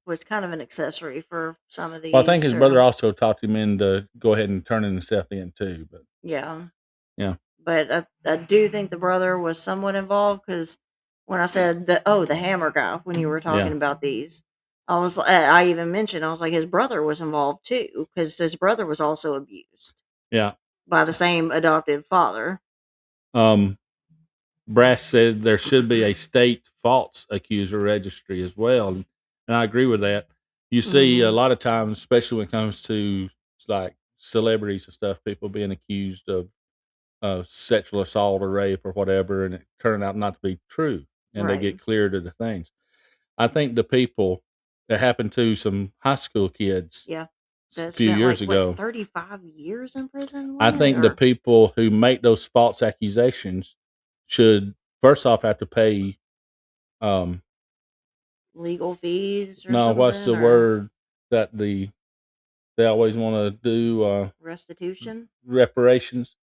S5: was kind of an accessory for some of
S4: Well, I think
S5: these.
S4: his
S5: Or,
S4: brother also talked him into go ahead and turning himself in too. But
S5: yeah.
S4: yeah,
S5: But I do think the brother was somewhat involved because when I said the hammer guy, when you were talking
S4: yeah,
S5: about these, I even mentioned, I was like, his brother was involved too because his brother was also abused
S4: yeah.
S5: by the same adoptive father.
S4: Brass said there should be a state false accuser registry as well, and I agree with that. You see a lot of times, especially when it comes to like celebrities and stuff, people being accused of sexual assault or rape or whatever, and it turned out not to be true, and they
S5: Right.
S4: get cleared of the things. I think the people that happened to some high school kids
S5: Yeah.
S4: a
S5: That
S4: few
S5: spent
S4: years
S5: like what
S4: ago,
S5: 35 years in prison.
S4: I
S5: Wasn't it?
S4: think the
S5: Or
S4: people who make those false accusations should first off have to pay. Um,
S5: legal fees or
S4: no, what's
S5: something
S4: the
S5: or
S4: word that they always want to do?
S5: restitution.
S4: Reparations.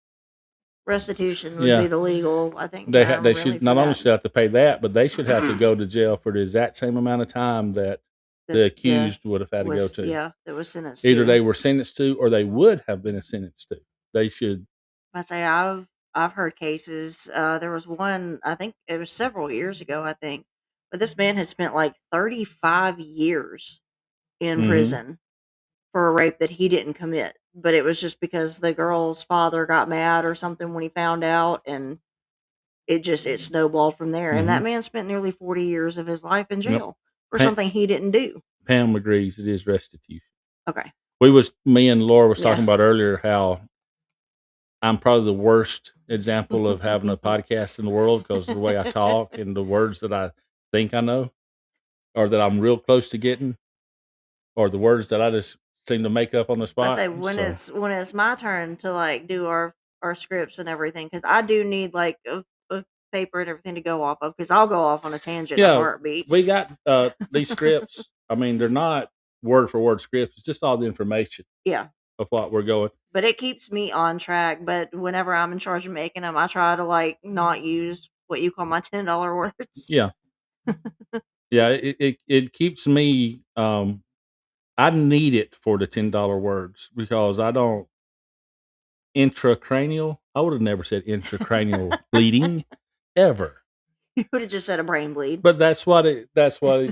S5: Restitution would be
S4: Yeah,
S5: the legal, I think, term
S4: they
S5: really
S4: should
S5: for
S4: not only
S5: that.
S4: should have to pay that, but they should have to go to jail for the exact same amount of time that
S5: That
S4: the
S5: the
S4: accused would have had to go
S5: was
S4: to.
S5: that was sentenced
S4: Either
S5: to.
S4: they were sentenced to, or they would have been sentenced to. They should.
S5: I say I've heard cases. There was one, I think it was several years ago, I think, but this man had spent like 35 years in
S4: Mm-hmm,
S5: prison for a rape that he didn't commit, but it was just because the girl's father got mad or something when he found out, and it snowballed from there. And
S4: mm-hmm.
S5: that man spent nearly 40 years of his life in
S4: Yep.
S5: jail for
S4: Pam,
S5: something he didn't do.
S4: Pam agrees. It is restitution.
S5: Okay,
S4: Me and Laura was
S5: yeah.
S4: talking about earlier how I'm probably the worst example of having a podcast in the world because of the way I talk and the words that I think I know or that I'm real close to getting or the words that I just seem to make up on the
S5: I
S4: spot.
S5: say when
S4: So,
S5: it's my turn to like do our scripts and everything, because I do need like a paper and everything to go off of, because I'll go off on a tangent in a
S4: yeah,
S5: heartbeat.
S4: we got these scripts. I mean, they're not word for word scripts, it's just all the information
S5: Yeah,
S4: of what we're going.
S5: but it keeps me on track. But whenever I'm in charge of making them, I try to like not use what you call my $10 words.
S4: Yeah. Yeah, it keeps me I need it for the $10 words because I don't intracranial. I would have never said intracranial bleeding ever.
S5: You would have just said a brain bleed.
S4: But that's what it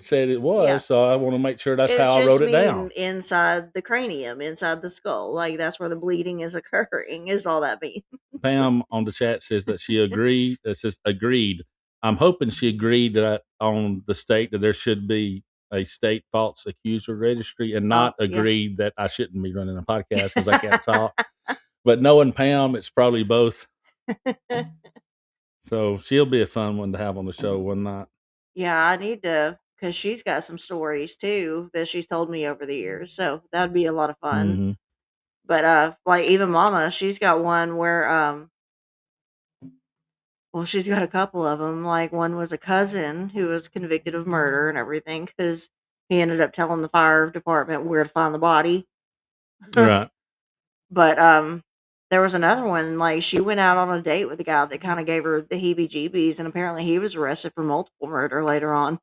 S4: said it
S5: Yeah.
S4: was. So I want to make sure that's
S5: It's
S4: how I
S5: just
S4: wrote it down.
S5: inside the cranium, inside the skull. Like that's where the bleeding is occurring. Is all that means.
S4: Pam on the chat says that she agreed. It says agreed. I'm hoping she agreed that on the state that there should be a state false accuser registry and
S5: Oh
S4: not
S5: yeah.
S4: agreed that I shouldn't be running a podcast because I can't talk. But knowing Pam, it's probably both. So she'll be a fun one to have on the show one night.
S5: Yeah, I need to, because she's got some stories too that she's told me over the years. So that'd be a lot of fun.
S4: Mm-hmm.
S5: But like even Mama, she's got one where well, she's got a couple of them. Like one was a cousin who was convicted of murder and everything because he ended up telling the fire department where to find the body.
S4: Right.
S5: But there was another one, like she went out on a date with a guy that kind of gave her the heebie-jeebies, and apparently he was arrested for multiple murder later on.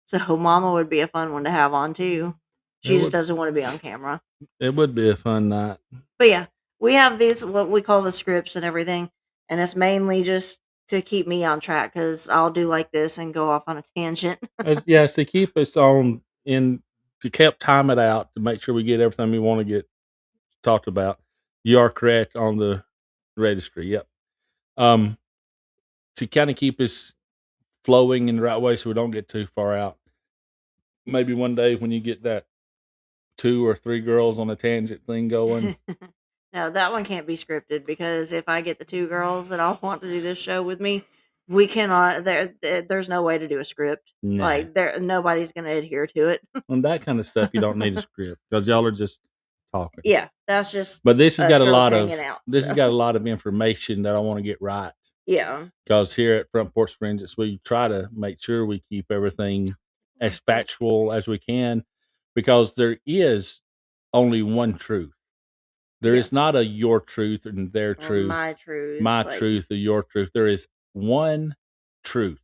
S5: So Mama would be a fun one to have on too. She just doesn't want to be on camera.
S4: It would be a fun night.
S5: But yeah, we have these what we call the scripts and everything, and it's mainly just to keep me on track because I'll do like this and go off on a tangent.
S4: Yeah, it's to keep us on to keep time it out to make sure we get everything we want to get talked about. You are correct on the registry. Yep. To kind of keep us flowing in the right way so we don't get too far out. Maybe one day when you get that 2 or 3 girls on a tangent thing going.
S5: No, that one can't be scripted because if I get the two girls that all want to do this show with me, we cannot. There's no way to do a script.
S4: Nah.
S5: Like nobody's going to adhere to it.
S4: On that kind of stuff, you don't need a script because y'all are just talking.
S5: Yeah, that's just.
S4: But this has got a
S5: girls
S4: lot of
S5: hanging out,
S4: this
S5: so.
S4: has got a lot of information that I want to get right.
S5: Yeah.
S4: Because here at Front Porch Forensics, we try to make sure we keep everything as factual as we can, because there is only one truth. There
S5: Yeah.
S4: is not a your truth and their
S5: Or
S4: truth,
S5: my truth.
S4: my
S5: like,
S4: truth or your truth. There is one truth,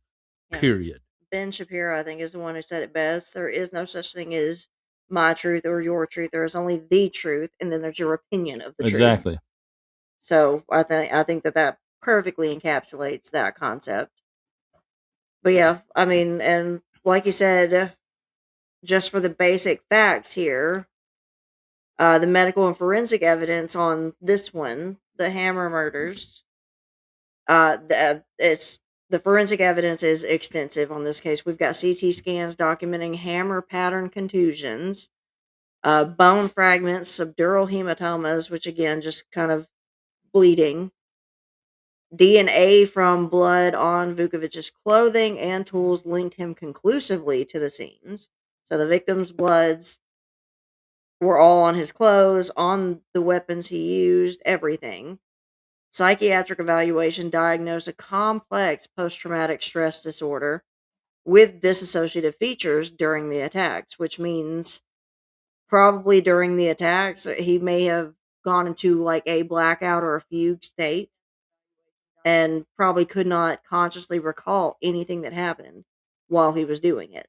S5: Yeah.
S4: period.
S5: Ben Shapiro, I think, is the one who said it best. There is no such thing as my truth or your truth. There is only the truth, and then there's your opinion of the truth.
S4: Exactly.
S5: So I think that perfectly encapsulates that concept. But yeah, I mean, and like you said, just for the basic facts here, the medical and forensic evidence on this one, the Hammer murders, it's the forensic evidence is extensive on this case. We've got CT scans documenting hammer pattern contusions, bone fragments, subdural hematomas, which again just kind of bleeding, DNA from blood on Vukovic's clothing and tools linked him conclusively to the scenes. So the victim's bloods were all on his clothes, on the weapons he used, everything. Psychiatric evaluation diagnosed a complex post traumatic stress disorder with dissociative features during the attacks, which means probably during the attacks, he may have gone into like a blackout or a fugue state and probably could not consciously recall anything that happened while he was doing it.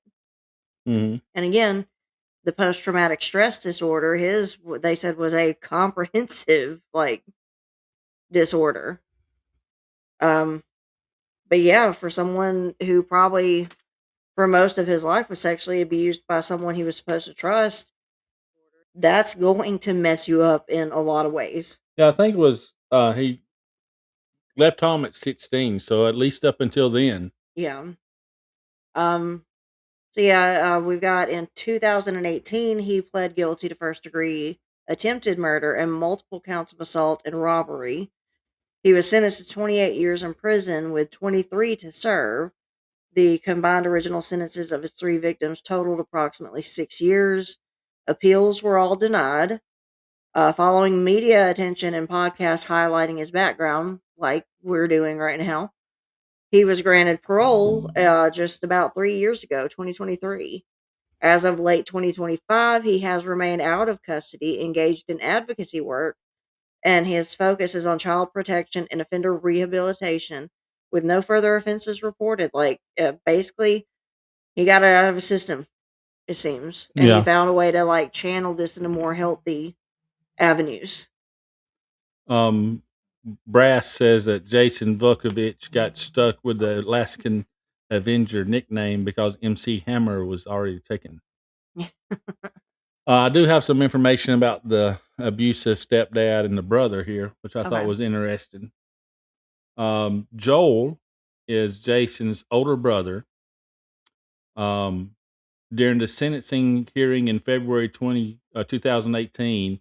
S4: Mm-hmm.
S5: And again, the post traumatic stress disorder, his what they said was a comprehensive like disorder. But yeah, for someone who probably for most of his life was sexually abused by someone he was supposed to trust, that's going to mess you up in a lot of ways.
S4: Yeah, I think it was he left home at 16, so at least up until then.
S5: Yeah. Um so yeah, we've got in 2018 he pled guilty to first degree attempted murder and multiple counts of assault and robbery. He was sentenced to 28 years in prison with 23 to serve. The combined original sentences of his three victims totaled approximately 6 years. Appeals were all denied. Following media attention and podcasts highlighting his background, like we're doing right now, he was granted parole just about 3 years ago, 2023. As of late 2025, he has remained out of custody, engaged in advocacy work, and his focus is on child protection and offender rehabilitation with no further offenses reported. Like, basically, he got it out of his system, it seems, and he found a way to like channel this into more healthy avenues.
S4: Brass says that Jason Vukovich got stuck with the Alaskan Avenger nickname because MC Hammer was already taken. I do have some information about the abusive stepdad and the brother here, which I thought was interesting. Joel is Jason's older brother. During the sentencing hearing in February 2018,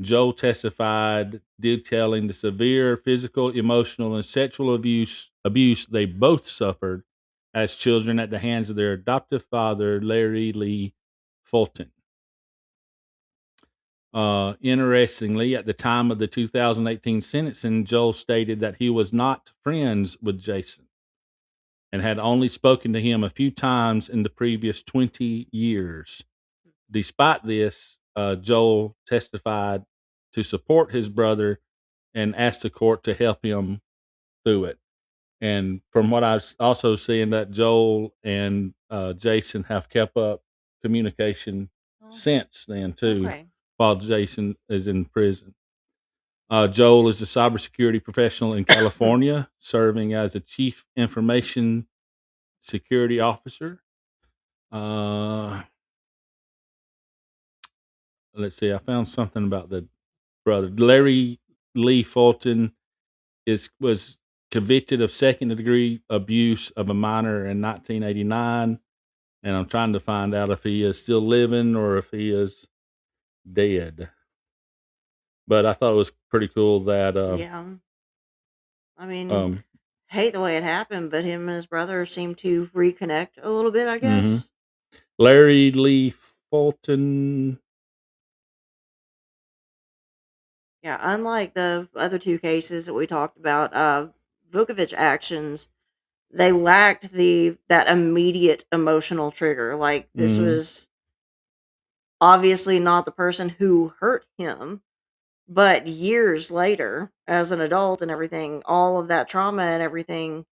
S4: Joel testified detailing the severe physical, emotional, and sexual abuse they both suffered as children at the hands of their adoptive father, Larry Lee Fulton. Interestingly, at the time of the 2018 sentencing, Joel stated that he was not friends with Jason and had only spoken to him a few times in the previous 20 years. Despite this, Joel testified to support his brother and asked the court to help him through it. And from what I've also seen, that Joel and Jason have kept up communication since then too, while Jason is in prison. Joel is a cybersecurity professional in California, serving as a chief information security officer. Let's see, I found something about the brother. Larry Lee Fulton was convicted of second degree abuse of a minor in 1989, and I'm trying to find out if he is still living or if he is dead. But I thought it was pretty cool that
S5: Yeah. I mean, hate the way it happened, but him and his brother seem to reconnect a little bit, I guess.
S4: Larry Lee Fulton.
S5: Yeah, unlike the other two cases that we talked about, Vukovic actions, they lacked that immediate emotional trigger. Like this was obviously not the person who hurt him, but years later, as an adult and everything, all of that trauma and everything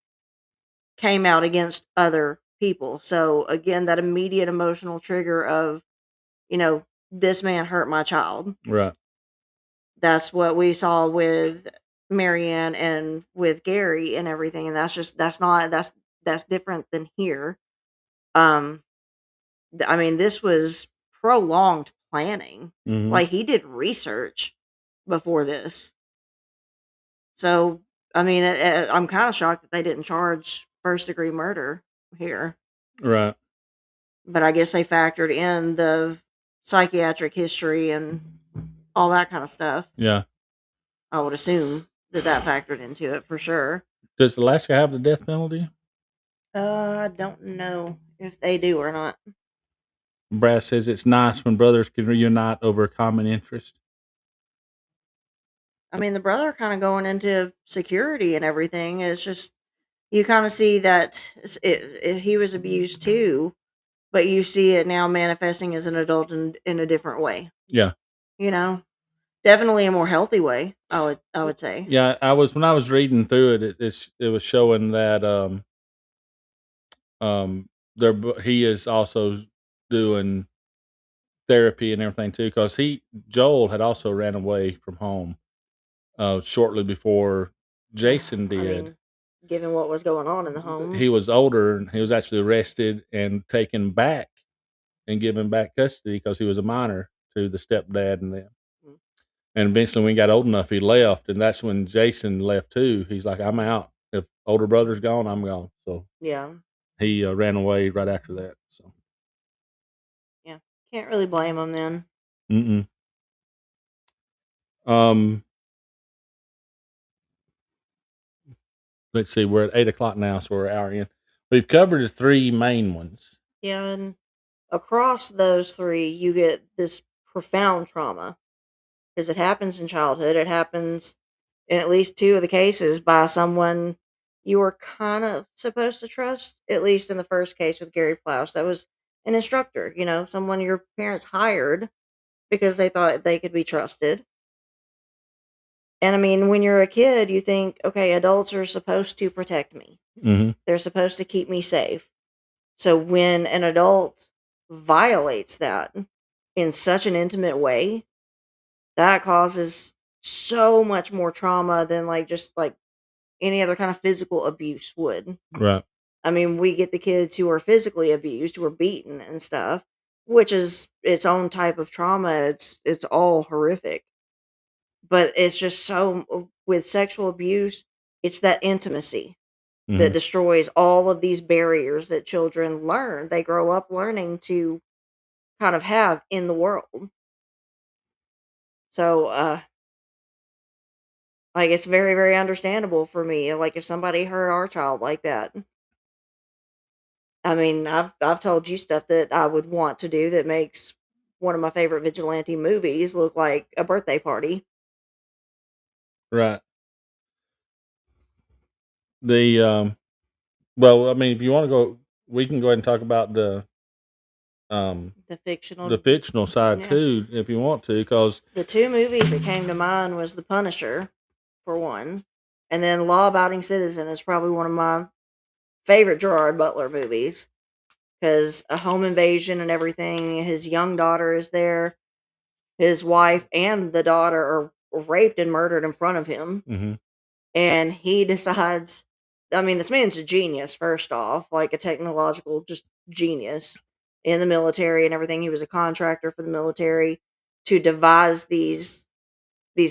S5: came out against other people. So again, that immediate emotional trigger of, this man hurt my child.
S1: Right.
S5: That's what we saw with Marianne and with Gary and everything, and that's different than here. I mean, this was prolonged planning.
S1: Mhm.
S5: Like, he did research before this. So, I mean, I'm kind of shocked that they didn't charge first-degree murder here.
S1: Right.
S5: But I guess they factored in the psychiatric history and all that kind of stuff.
S1: Yeah.
S5: I would assume that factored into it for sure.
S1: Does Alaska have the death penalty?
S5: I don't know if they do or not.
S1: Brad says it's nice when brothers can reunite over a common interest.
S5: I mean, the brother kind of going into security and everything. It's just, you kind of see that he was abused too, but you see it now manifesting as an adult in a different way.
S1: Yeah.
S5: Definitely a more healthy way. I would say.
S1: Yeah, when I was reading through it, it was showing that he is also doing therapy and everything too, because Joel had also ran away from home shortly before Jason did.
S5: I mean, given what was going on in the home,
S1: he was older and he was actually arrested and taken back and given back custody because he was a minor to the stepdad and them. And eventually, when he got old enough, he left, and that's when Jason left too. He's like, "I'm out. If older brother's gone, I'm gone." So
S5: yeah,
S1: he ran away right after that. So
S5: yeah, can't really blame him then.
S1: Let's see. We're at 8:00 now, so we're an hour in. We've covered the three main ones.
S5: Yeah, and across those three, you get this profound trauma because it happens in childhood. It happens in at least two of the cases by someone you were kind of supposed to trust. At least in the first case with Gary Plouse, that was an instructor. Someone your parents hired because they thought they could be trusted. And I mean, when you're a kid, you think, okay, adults are supposed to protect me.
S1: Mm-hmm.
S5: They're supposed to keep me safe. So when an adult violates that in such an intimate way, that causes so much more trauma than just any other kind of physical abuse would.
S1: Right.
S5: I mean, we get the kids who are physically abused, who are beaten and stuff, which is its own type of trauma. It's all horrific. But it's just so, with sexual abuse, it's that intimacy that destroys all of these barriers that children learn. They grow up learning to kind of have in the world. So, it's very, very understandable for me. Like, if somebody hurt our child like that, I mean, I've told you stuff that I would want to do that makes one of my favorite Vigilante movies look like a birthday party.
S1: Right. Well, I mean, if you want to go, we can go ahead and talk about the fictional side too, if you want to, because
S5: the two movies that came to mind was The Punisher, for one, and then Law Abiding Citizen is probably one of my favorite Gerard Butler movies, because a home invasion and everything. His young daughter is there. His wife and the daughter are raped and murdered in front of him. And he decides, I mean, this man's a genius, first off, like a technological just genius in the military and everything. He was a contractor for the military to devise these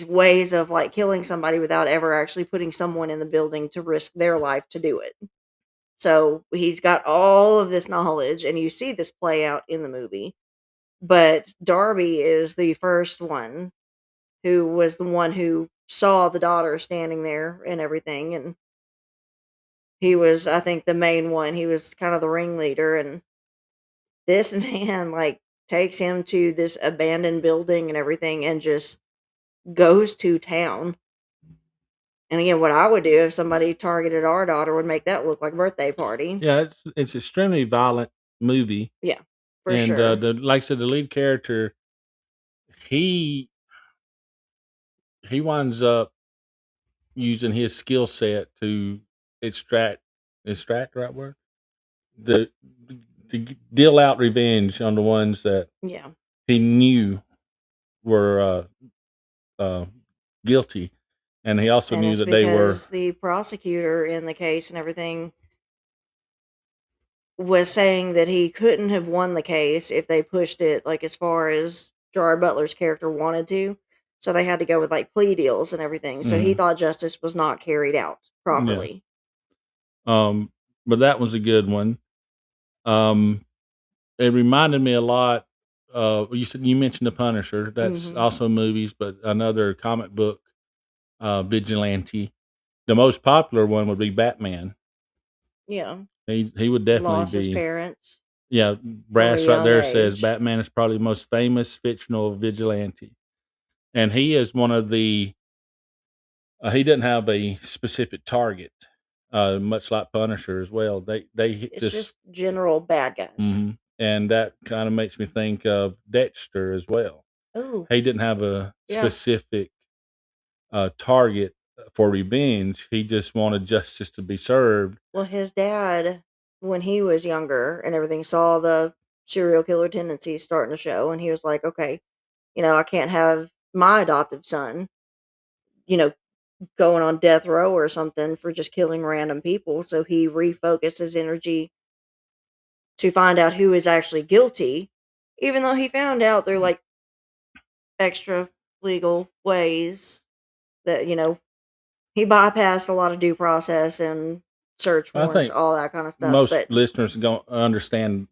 S5: ways of killing somebody without ever actually putting someone in the building to risk their life to do it. So he's got all of this knowledge, and you see this play out in the movie. But Darby is the first one who was the one who saw the daughter standing there and everything. And he was, I think, the main one. He was kind of the ringleader. And this man, takes him to this abandoned building and everything and just goes to town. And again, what I would do if somebody targeted our daughter would make that look like a birthday party.
S1: Yeah, it's extremely violent movie.
S5: Yeah. For
S4: and
S5: sure.
S4: like I said, the lead character, he winds up using his skill set to extract the right word, the deal out revenge on the ones that
S5: Yeah.
S4: he knew were uh, guilty, and he also
S5: And
S4: knew
S5: it's
S4: that they were.
S5: because the prosecutor in the case and everything was saying that he couldn't have won the case if they pushed it like as far as Gerard Butler's character wanted to. So they had to go with like plea deals and everything. So he
S4: Mhm.
S5: thought justice was not carried out
S4: Yeah.
S5: properly.
S4: But that was a good one. Um, it reminded me a lot. You mentioned the Punisher. That's
S5: Hmm.
S4: also movies, but another comic book, Vigilante. The most popular one would be Batman.
S5: Yeah.
S4: He would definitely
S5: Lost his
S4: be.
S5: parents
S4: Yeah,
S5: from a
S4: Brass right
S5: young
S4: there says
S5: age.
S4: Batman is probably the most famous fictional vigilante, and he is one of the. He doesn't have a specific target, much like Punisher as well. They
S5: It's
S4: just.
S5: just general bad guys.
S4: Mhm. And that kind of makes me think of Dexter as well.
S5: Oh,
S4: He didn't have a
S5: yeah.
S4: specific target for revenge. He just wanted justice to be served.
S5: Well, his dad, when he was younger and everything, saw the serial killer tendencies starting to show, and he was like, okay, I can't have my adoptive son, you know, going on death row or something for just killing random people. So he refocused his energy to find out who is actually guilty, even though he found out they're like extra legal ways that, he bypassed a lot of due process and search
S4: I
S5: warrants,
S4: think
S5: all that kind of stuff.
S4: most
S5: But
S4: listeners don't understand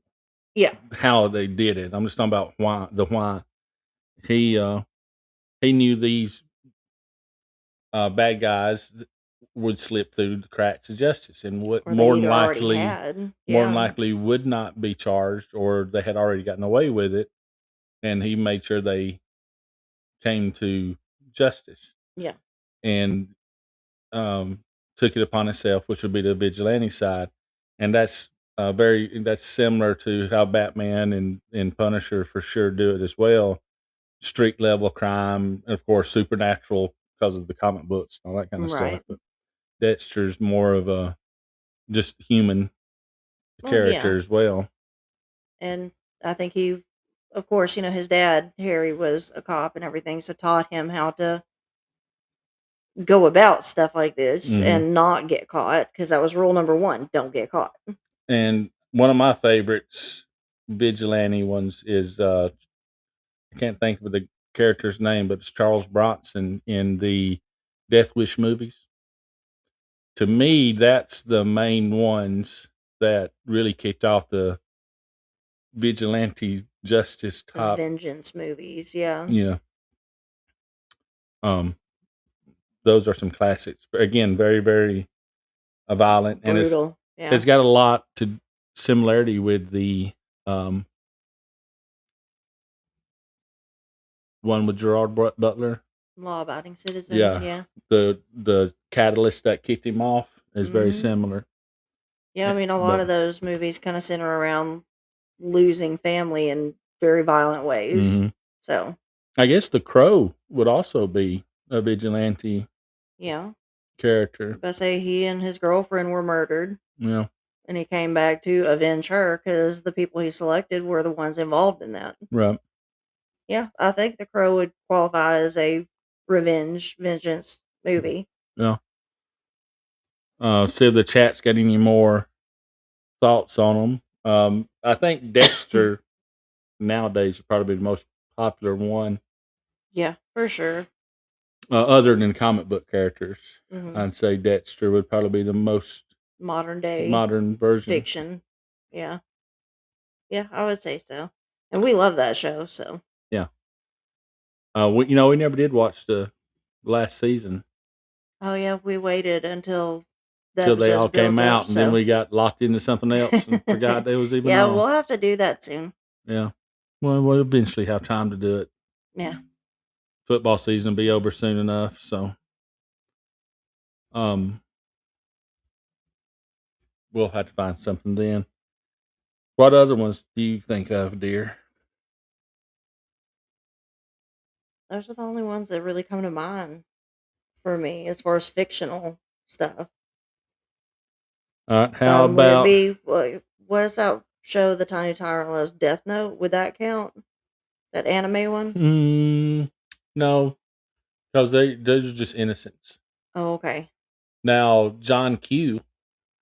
S5: yeah,
S4: how they did it. I'm just talking about why. He he knew these bad guys would slip through the cracks of justice, and what
S5: or they either already had.
S4: more than
S5: Yeah.
S4: likely would not be charged, or they had already gotten away with it, and he made sure they came to justice
S5: Yeah.
S4: and um, took it upon himself, which would be the vigilante side, and that's similar to how Batman and Punisher for sure do it as well. Street level crime, and of course, supernatural because of the comic books and all that kind of stuff.
S5: Right.
S4: But Dexter's more of a just human
S5: Well, yeah.
S4: character as well.
S5: And I think of course, his dad, Harry, was a cop and everything, so taught him how to go about stuff like this
S4: Hmm.
S5: and not get caught, because that was rule number one: don't get caught.
S4: And one of my favorites vigilante ones is I can't think of the character's name, but it's Charles Bronson in the Death Wish movies. To me, that's the main ones that really kicked off the vigilante justice type.
S5: Vengeance movies, yeah.
S4: Yeah, um, those are some classics. Again, very very violent, and
S5: Brutal. Yeah.
S4: it's got a lot to similarity with the um, one with Gerard Butler.
S5: Law abiding citizen,
S4: Yeah,
S5: yeah.
S4: the catalyst that kicked him off is very
S5: Hmm.
S4: similar.
S5: Yeah, I mean, a lot
S4: But
S5: of those movies kind of center around losing family in very violent ways.
S4: mhm.
S5: So,
S4: I guess the Crow would also be a vigilante
S5: yeah.
S4: character.
S5: But say he and his girlfriend were murdered,
S4: Yeah,
S5: and he came back to avenge her because the people he selected were the ones involved in that.
S4: right.
S5: Yeah, I think The Crow would qualify as a vengeance movie.
S4: Yeah. See if the chat's got any more thoughts on them. I think Dexter nowadays would probably be the most popular one,
S5: Yeah, for sure.
S4: other than comic book characters.
S5: Hmm.
S4: I'd say Dexter would probably be the most
S5: Modern day
S4: modern version.
S5: fiction. Yeah, yeah, I would say so. And we love that show, so.
S4: Yeah. We never did watch the last season
S5: Oh yeah, we waited until the
S4: till they
S5: episodes
S4: all came
S5: built up.
S4: out, and then
S5: So
S4: we got locked into something else and forgot they was even
S5: yeah,
S4: on.
S5: we'll have to do that soon.
S4: Yeah. Well, we'll eventually have time to do it.
S5: Yeah.
S4: Football season will be over soon enough, so um, we'll have to find something then. What other ones do you think of, dear?
S5: Those are the only ones that really come to mind for me as far as fictional stuff.
S4: All right. How
S5: Would it
S4: about
S5: be what is that show, The Tiny Tyrant Loves Death Note? Would that count? That anime one?
S4: no, because those are just innocents.
S5: Oh, okay.
S4: Now, John Q,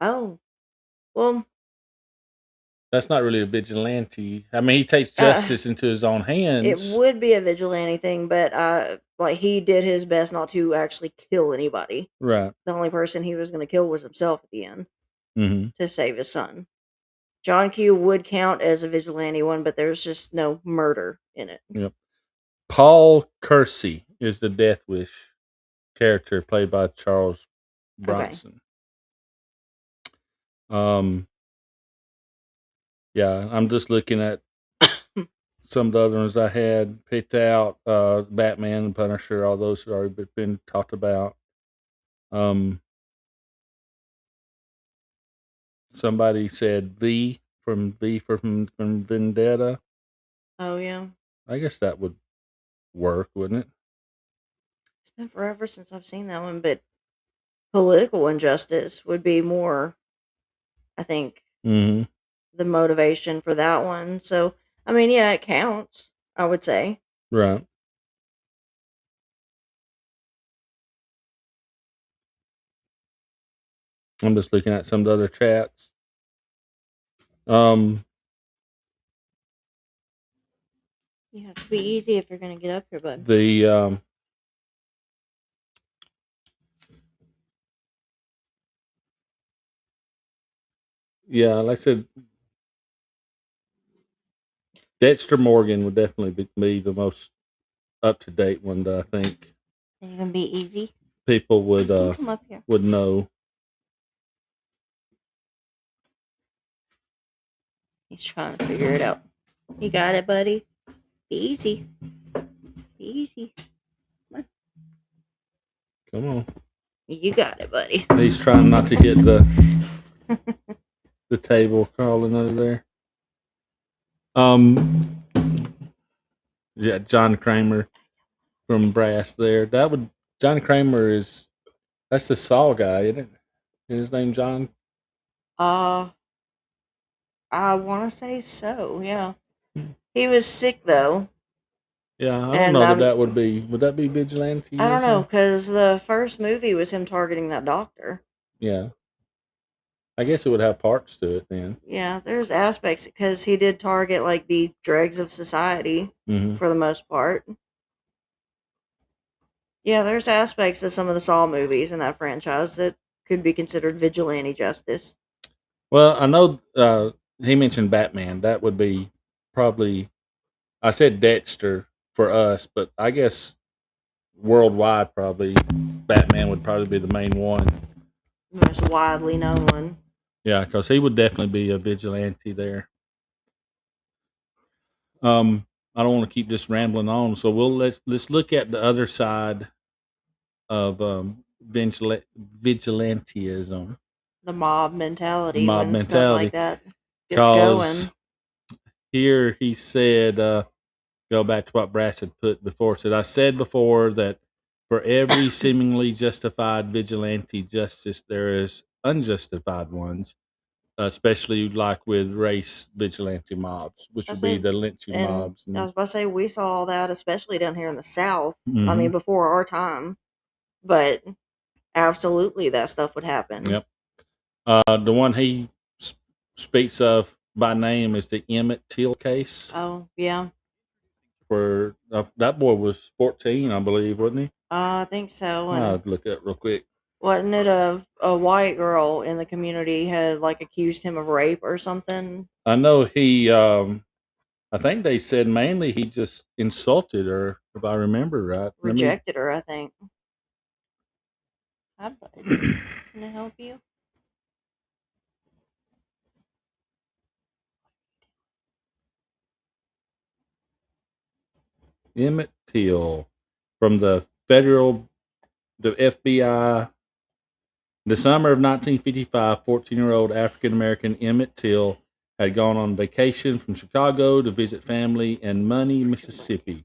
S5: Oh, well,
S4: that's not really a vigilante. I mean, he takes
S5: uh,
S4: justice into his own
S5: it
S4: hands.
S5: would be a vigilante thing, but like he did his best not to actually kill anybody.
S4: Right.
S5: The only person he was going to kill was himself at the end
S4: Mm-hmm.
S5: to save his son. John Q would count as a vigilante one, but there's just no murder in it.
S4: Yep. Paul Kersey is the Death Wish character played by Charles Bronson. Yeah, I'm just looking at some of the other ones I had picked out. Batman and Punisher, all those have already been talked about. Somebody said V from Vendetta.
S5: Oh yeah,
S4: I guess that would work, wouldn't it?
S5: it's been forever since I've seen that one, but political injustice would be more, I think,
S4: Mm-hmm.
S5: the motivation for that one. So, I mean, yeah, it counts, I would say.
S4: Right. I'm just looking at some of the other chats.
S5: You have to be easy if you're going to get up here, bud.
S4: The yeah, like I said, Dexter Morgan would definitely be the most up to date one that I think
S5: You're going to be easy.
S4: people would
S5: Come up here.
S4: would know.
S5: He's trying to figure it out. You got it, buddy. Be easy. Be easy.
S4: Come on.
S5: You got it, buddy.
S4: He's trying not to hit the the table crawling under there. Yeah, John Kramer from Brass there. John Kramer that's the Saw guy, isn't it? Is his name John?
S5: I want to say so, yeah. He was sick, though.
S4: Yeah, I don't
S5: And,
S4: know that would that be vigilante?
S5: I don't know, because the first movie was him targeting that doctor.
S4: Yeah. I guess it would have parts to it then.
S5: Yeah, there's aspects, because he did target, like, the dregs of society for the most part. Yeah, there's aspects of some of the Saw movies in that franchise that could be considered vigilante justice.
S4: Well, I know he mentioned Batman. That would be probably. I said Dexter for us, but I guess worldwide, probably Batman would probably be the main one.
S5: The most widely known one.
S4: Yeah, because he would definitely be a vigilante there. I don't want to keep just rambling on, so let's look at the other side of vigilantism.
S5: The mob mentality.
S4: Mob
S5: when
S4: mentality.
S5: stuff like that gets going.
S4: Because here he said, go back to what Brass had put before. Said, I said before that for every seemingly justified vigilante justice, there is unjustified ones, especially like with race vigilante mobs, which would be the lynching mobs.
S5: I was about to say, we saw all that, especially down here in the South.
S4: Mhm.
S5: I mean, before our time. But absolutely, that stuff would happen.
S4: Yep. The one he speaks of by name is the Emmett Till case.
S5: Oh, yeah.
S4: Where that boy was 14, I believe, wasn't he?
S5: I think so.
S4: I'll look it up real quick.
S5: Wasn't it a white girl in the community had like accused him of rape or something?
S4: I know he. I think they said mainly he just insulted her, if I remember right.
S5: Rejected her, I think. Hi, bud. Can I help you?
S4: Emmett Till from the FBI. The summer of 1955, 14-year-old African American Emmett Till had gone on vacation from Chicago to visit family in Money, Mississippi.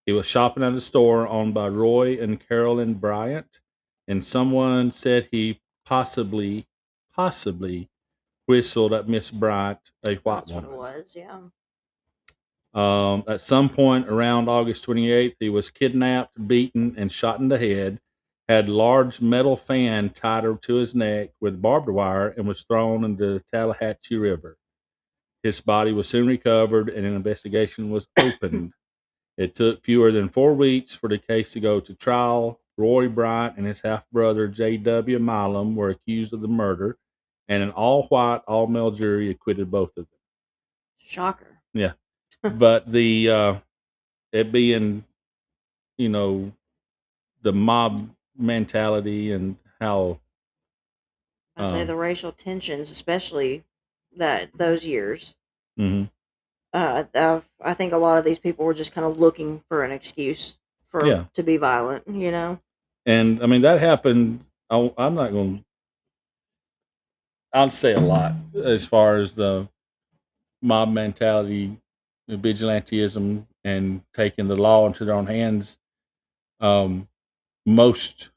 S4: He was shopping at a store owned by Roy and Carolyn Bryant, and someone said he possibly whistled at Miss Bryant, a white
S5: That's what it
S4: woman.
S5: was. Yeah.
S4: At some point around August 28th, he was kidnapped, beaten, and shot in the head. Had large metal fan tied to his neck with barbed wire and was thrown into the Tallahatchie River. His body was soon recovered and an investigation was opened. It took fewer than 4 weeks for the case to go to trial. Roy Bryant and his half brother J.W. Milam were accused of the murder, and an all white, all male jury acquitted both of them.
S5: Shocker.
S4: Yeah. But it being, the mob mentality and how
S5: I say the racial tensions, especially those years.
S4: mhm.
S5: I think a lot of these people were just kind of looking for an excuse to be violent,
S4: And I mean that happened. I'm not going to. I'll say a lot as far as the mob mentality, the vigilantism, and taking the law into their own hands. Most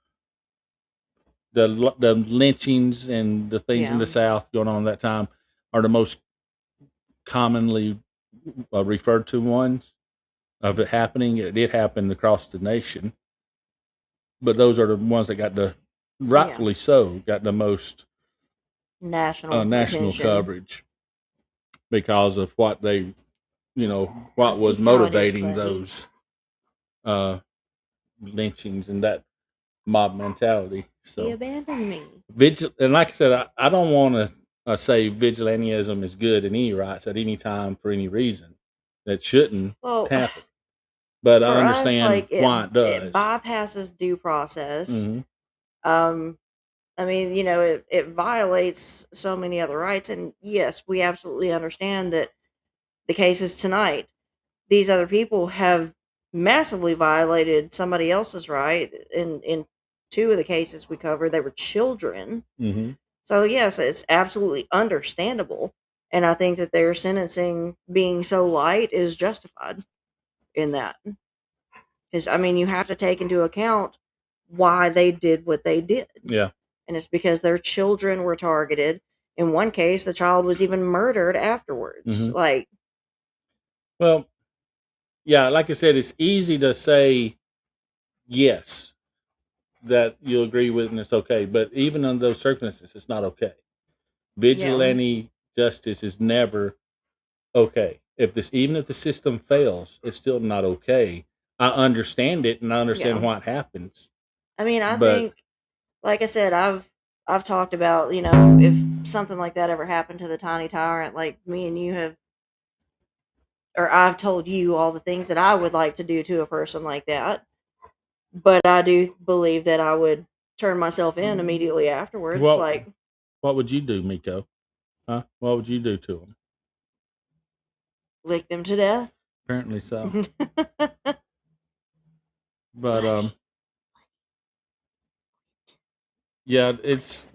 S4: the lynchings and the things in the South going on at that time are the most commonly referred to ones of it happening. It did happen across the nation, but those are the ones that got rightfully so, got the most
S5: national attention.
S4: coverage because of what they, what was motivating those lynchings and that mob mentality. So
S5: he abandoned me.
S4: And like I said, I don't want to say vigilantism is good in any rights at any time for any reason. That shouldn't happen. But I understand why it does.
S5: It bypasses due process.
S4: Mm-hmm.
S5: I mean, it violates so many other rights. And yes, we absolutely understand that the cases tonight, these other people have massively violated somebody else's right. In 2 of the cases we covered, they were children.
S4: Mm-hmm.
S5: So yes, it's absolutely understandable. And I think that their sentencing being so light is justified in that. Because, I mean, you have to take into account why they did what they did.
S4: Yeah.
S5: And it's because their children were targeted. In one case, the child was even murdered afterwards.
S4: Mm-hmm. Well, yeah, like I said, it's easy to say yes, that you'll agree with and it's okay. But even under those circumstances, it's not okay. Vigilante justice is never okay. Even if the system fails, it's still not okay. I understand it and I understand why it happens.
S5: I mean, I think, like I said, I've talked about, if something like that ever happened to the Tiny Tyrant, like me and you have, or I've told you all the things that I would like to do to a person like that. But I do believe that I would turn myself in immediately afterwards.
S4: What would you do, Miko? Huh? What would you do to them?
S5: Lick them to death?
S4: Apparently so. But yeah, it's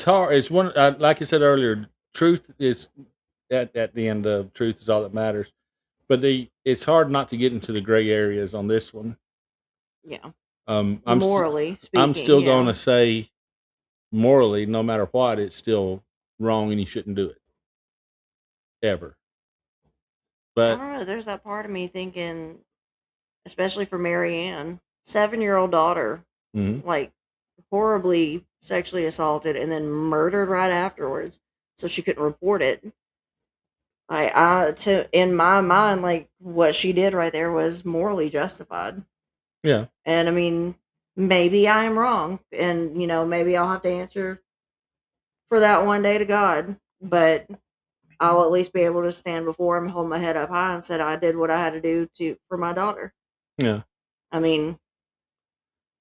S4: hard. It's one like I said earlier. Truth is at the end of truth is all that matters. But it's hard not to get into the gray areas on this one.
S5: Yeah.
S4: Morally
S5: speaking,
S4: I'm still going to say morally, no matter what, it's still wrong and you shouldn't do it ever. But
S5: I don't know. There's that part of me thinking, especially for Marianne, 7-year-old daughter, like horribly sexually assaulted and then murdered right afterwards, so she couldn't report it. In my mind, like what she did right there was morally justified.
S4: Yeah.
S5: And I mean, maybe I am wrong, and maybe I'll have to answer for that one day to God, but I'll at least be able to stand before him, hold my head up high, and said I did what I had to do for my daughter.
S4: Yeah.
S5: I mean,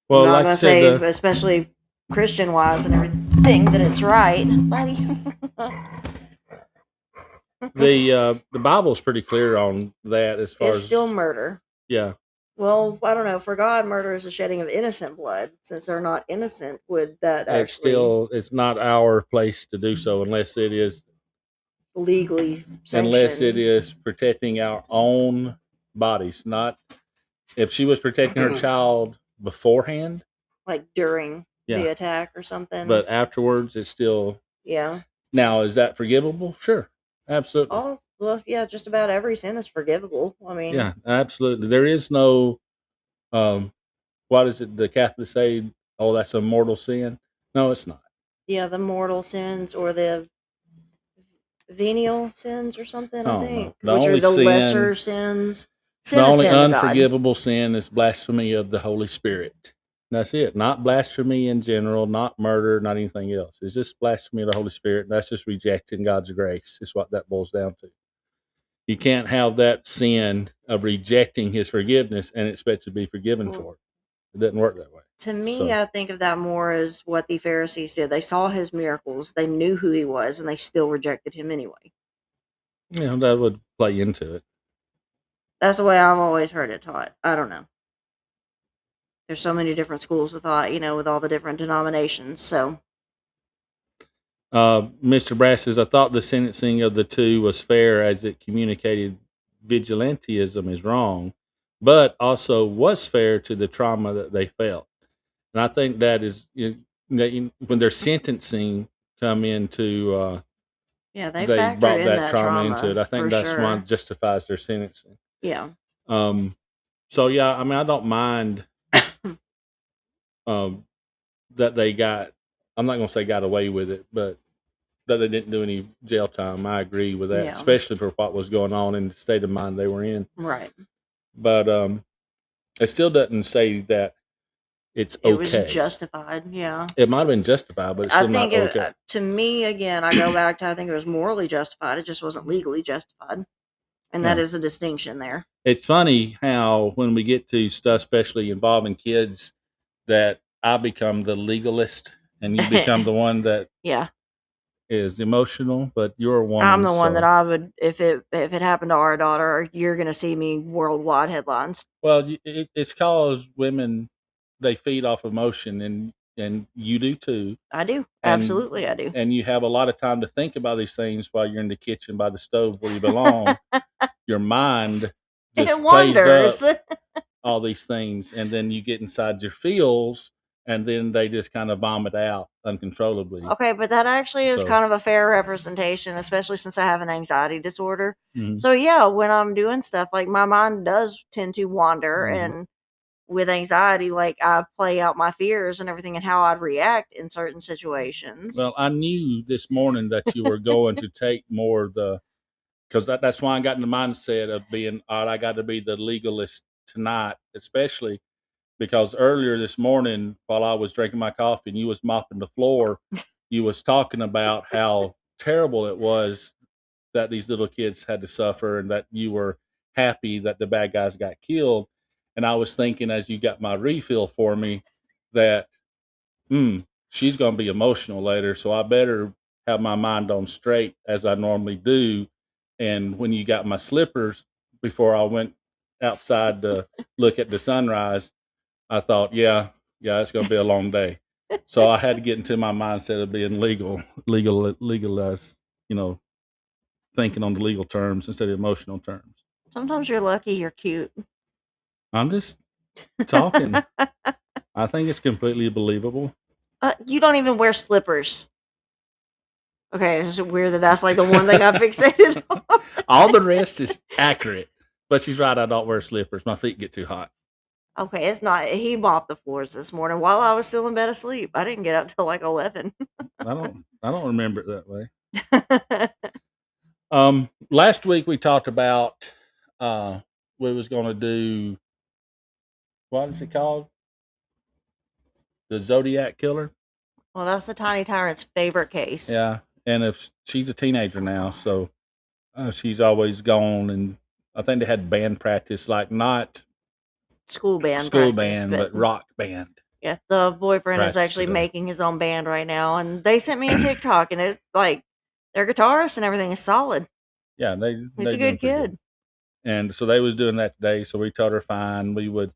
S4: well,
S5: I'm not
S4: like
S5: gonna say, especially Christian wise and everything, that it's right, buddy.
S4: The Bible's pretty clear on that as far as
S5: still murder.
S4: Yeah.
S5: Well, I don't know. For God, murder is a shedding of innocent blood. Since they're not innocent, would that actually
S4: It's not our place to do so unless it is
S5: legally sanctioned?
S4: protecting our own bodies. Not if she was protecting her child beforehand,
S5: Like during the
S4: yeah,
S5: attack or something?
S4: but afterwards it's still.
S5: Yeah.
S4: Now, is that forgivable? Sure, absolutely.
S5: Oh, well, yeah, just about every sin is forgivable. I mean,
S4: Yeah, absolutely. There is no, what is it the Catholics say? Oh, that's a mortal sin. No, it's not.
S5: yeah, the mortal sins or the venial sins or something, I
S4: No,
S5: think,
S4: no.
S5: which are the lesser sins.
S4: The
S5: Sin is
S4: only
S5: sin to God.
S4: unforgivable sin is blasphemy of the Holy Spirit. That's it. Not blasphemy in general, not murder, not anything else. It's just blasphemy of the Holy Spirit. That's just rejecting God's grace, is what that boils down to. You can't have that sin of rejecting his forgiveness and expect to be forgiven for it. It doesn't work that way.
S5: To me,
S4: So-
S5: I think of that more as what the Pharisees did. They saw his miracles, they knew who he was, and they still rejected him anyway.
S4: Yeah, that would play into it.
S5: That's the way I've always heard it taught. I don't know. There's so many different schools of thought, with all the different denominations. So,
S4: Mr. Brass says, I thought the sentencing of the two was fair as it communicated vigilantism is wrong, but also was fair to the trauma that they felt. And I think that is when their sentencing come into,
S5: yeah, they
S4: they
S5: factor
S4: brought
S5: in
S4: that trauma into it. I
S5: for
S4: think that's
S5: sure.
S4: what justifies their sentencing.
S5: Yeah.
S4: So yeah, I mean, I don't mind that they got. I'm not going to say got away with it, but that they didn't do any jail time. I agree with that,
S5: Yeah.
S4: especially for what was going on in the state of mind they were in.
S5: Right.
S4: But it still doesn't say that it's okay.
S5: It was justified, yeah.
S4: It might have been justified, but it's still not okay.
S5: To me, again, I go back to I think it was morally justified. It just wasn't legally justified. And that is a distinction there.
S4: It's funny how when we get to stuff, especially involving kids, that I become the legalist and you become the one that
S5: yeah
S4: is emotional, but you're a woman.
S5: I'm the one that I would, if it happened to our daughter, you're going to see me worldwide headlines.
S4: Well, it's cause women, they feed off emotion, and you do too.
S5: I do. Absolutely, I do.
S4: And you have a lot of time to think about these things while you're in the kitchen by the stove where you belong. Your mind just plays up all these things, and then you get inside your feels, and then they just kind of vomit out uncontrollably.
S5: Okay, but that actually is kind of a fair representation, especially since I have an anxiety disorder.
S4: Mm-hmm.
S5: So yeah, when I'm doing stuff, like my mind does tend to wander, and with anxiety, like I play out my fears and everything and how I'd react in certain situations.
S4: Well, I knew this morning that you were going to take more of because that's why I got in the mindset of being, all right, I got to be the legalist tonight, especially because earlier this morning while I was drinking my coffee and you was mopping the floor, you was talking about how terrible it was that these little kids had to suffer and that you were happy that the bad guys got killed. And I was thinking as you got my refill for me that, she's going to be emotional later, so I better have my mind on straight as I normally do. And when you got my slippers before I went outside to look at the sunrise, I thought, yeah, it's going to be a long day. So I had to get into my mindset of being legalized, thinking on the legal terms instead of emotional terms.
S5: Sometimes you're lucky you're cute.
S4: I'm just talking. I think it's completely believable.
S5: You don't even wear slippers. Okay, it's just weird that's like the one thing I fixated on.
S4: All the rest is accurate. But she's right, I don't wear slippers. My feet get too hot.
S5: Okay, it's not. He mopped the floors this morning while I was still in bed asleep. I didn't get up till like 11.
S4: I don't remember it that way. Last week we talked about we was going to do, what is it called? The Zodiac Killer.
S5: Well, that's the Tiny Tyrant's favorite case.
S4: Yeah, and if she's a teenager now, so she's always gone, and I think they had band practice, like not
S5: school band,
S4: but rock band.
S5: Yeah, the boyfriend is actually making his own band right now, and they sent me a TikTok, and it's like their guitarist and everything is solid.
S4: Yeah,
S5: he's a good kid.
S4: And so they was doing that today. So we told her fine. We would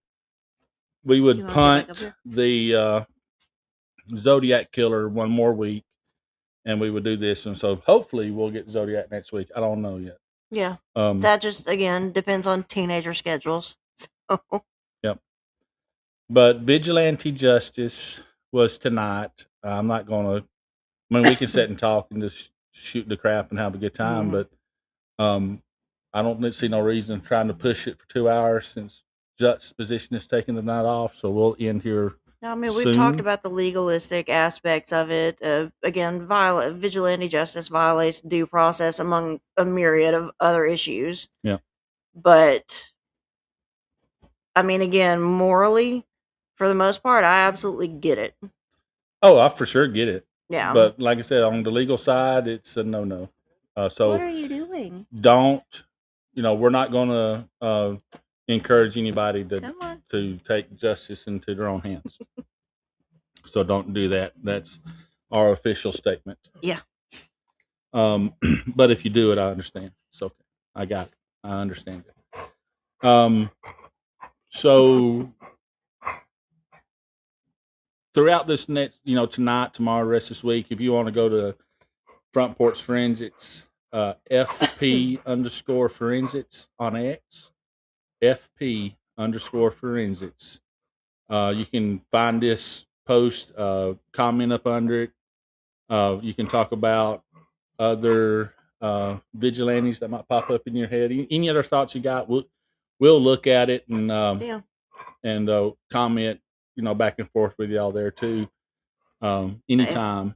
S6: You wanna get back up
S4: punt
S6: here?
S4: the Zodiac Killer one more week, and we would do this. And so hopefully we'll get Zodiac next week. I don't know yet.
S6: Yeah.
S4: Um,
S6: That just, again, depends on teenager schedules. So,
S4: Yep. But Vigilante Justice was tonight. I'm not going to. I mean, we can sit and talk and just shoot the crap and have a good time,
S6: Mhm.
S4: but I don't see no reason trying to push it for 2 hours since Juxtaposition is taking the night off. So we'll end here.
S6: I mean, we've talked
S4: Soon.
S6: about the legalistic aspects of it. Again, vigilante justice violates due process among a myriad of other issues.
S4: Yeah.
S6: But, I mean, again, morally, for the most part, I absolutely get it.
S4: Oh, I for sure get it.
S6: Yeah.
S4: But like I said, on the legal side, it's a no-no.
S6: What
S4: So
S6: are you doing?
S4: don't, we're not going to encourage anybody
S6: Come on.
S4: to take justice into their own hands. So don't do that. That's our official statement.
S6: Yeah.
S4: But if you do it, I understand. It's okay. I got it. I understand it. So throughout this next, tonight, tomorrow, rest of this week, if you want to go to Front Porch Forensics, FP_forensics on X, FP_forensics. You can find this post, comment up under it. You can talk about other vigilantes that might pop up in your head. Any other thoughts you got? We'll look at it and
S6: Yeah.
S4: and comment, back and forth with y'all there too. Anytime.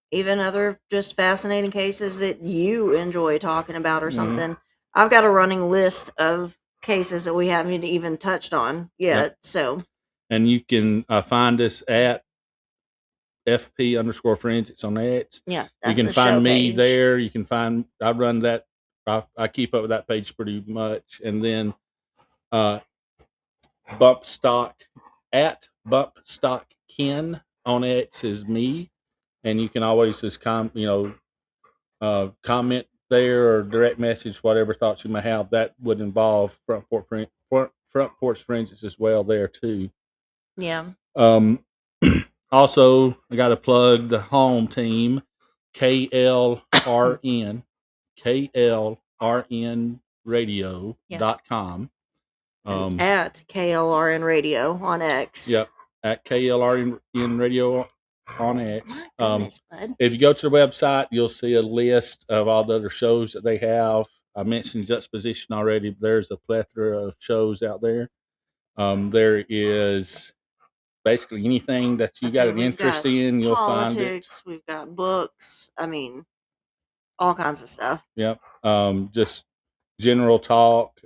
S6: Even other just fascinating cases that you enjoy talking about or
S4: Mhm.
S6: something. I've got a running list of cases that we haven't even touched on yet.
S4: Yep.
S6: So,
S4: And you can find us at FP_forensics on X.
S6: yeah,
S4: You
S6: that's
S4: can
S6: the
S4: find
S6: show
S4: me
S6: page.
S4: there. You can find, I run that. I keep up with that page pretty much. And then Bump Stock at Bump Stock Ken on X is me. And you can always just comment there or direct message whatever thoughts you may have. That would involve Front Porch Forensics as well there too.
S6: Yeah.
S4: Also, I got to plug the home team, KLRN, KLRNradio.com.
S6: And at KLRN Radio on X.
S4: Yep, at KLRN Radio on X.
S6: My goodness, bud.
S4: If you go to the website, you'll see a list of all the other shows that they have. I mentioned Juxtaposition already. There's a plethora of shows out there. There is basically anything that you got an interest in, you'll find it.
S6: Politics, we've got books. I mean, all kinds of stuff.
S4: Yep. Just general talk,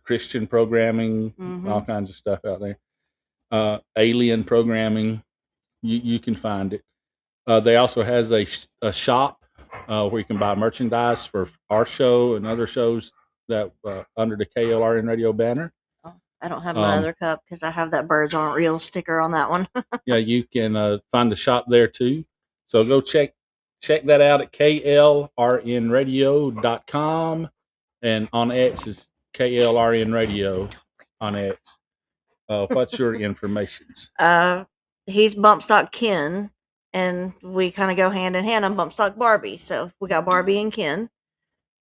S4: Christian programming,
S6: Mhm.
S4: all kinds of stuff out there. Alien programming, you can find it. They also has a shop where you can buy merchandise for our show and other shows that under the KLRN Radio banner.
S6: I don't have my other cup because I have that birds aren't real sticker on that one.
S4: Yeah, you can find the shop there too. So go check that out at klrnradio.com, and on X is KLRN Radio on X. What's your information?
S6: He's Bumpstock Ken, and we kind of go hand in hand on Bumpstock Barbie. So we got Barbie and Ken.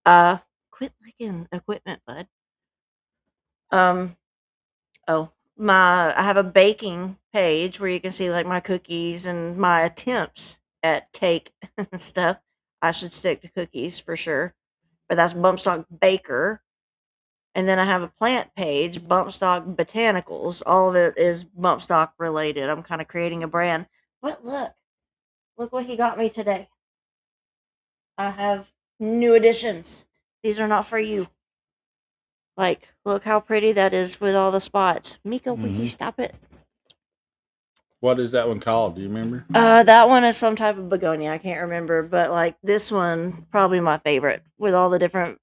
S6: Quit licking equipment, bud. I have a baking page where you can see like my cookies and my attempts at cake and stuff. I should stick to cookies for sure, but that's Bumpstock Baker. And then I have a plant page, Bumpstock Botanicals. All of it is Bumpstock related. I'm kind of creating a brand. But look what he got me today. I have new additions. These are not for you. Like, look how pretty that is with all the spots. Mika, will you stop it?
S4: What is that one called? Do you remember?
S6: That one is some type of begonia. I can't remember, but like this one, probably my favorite with all the different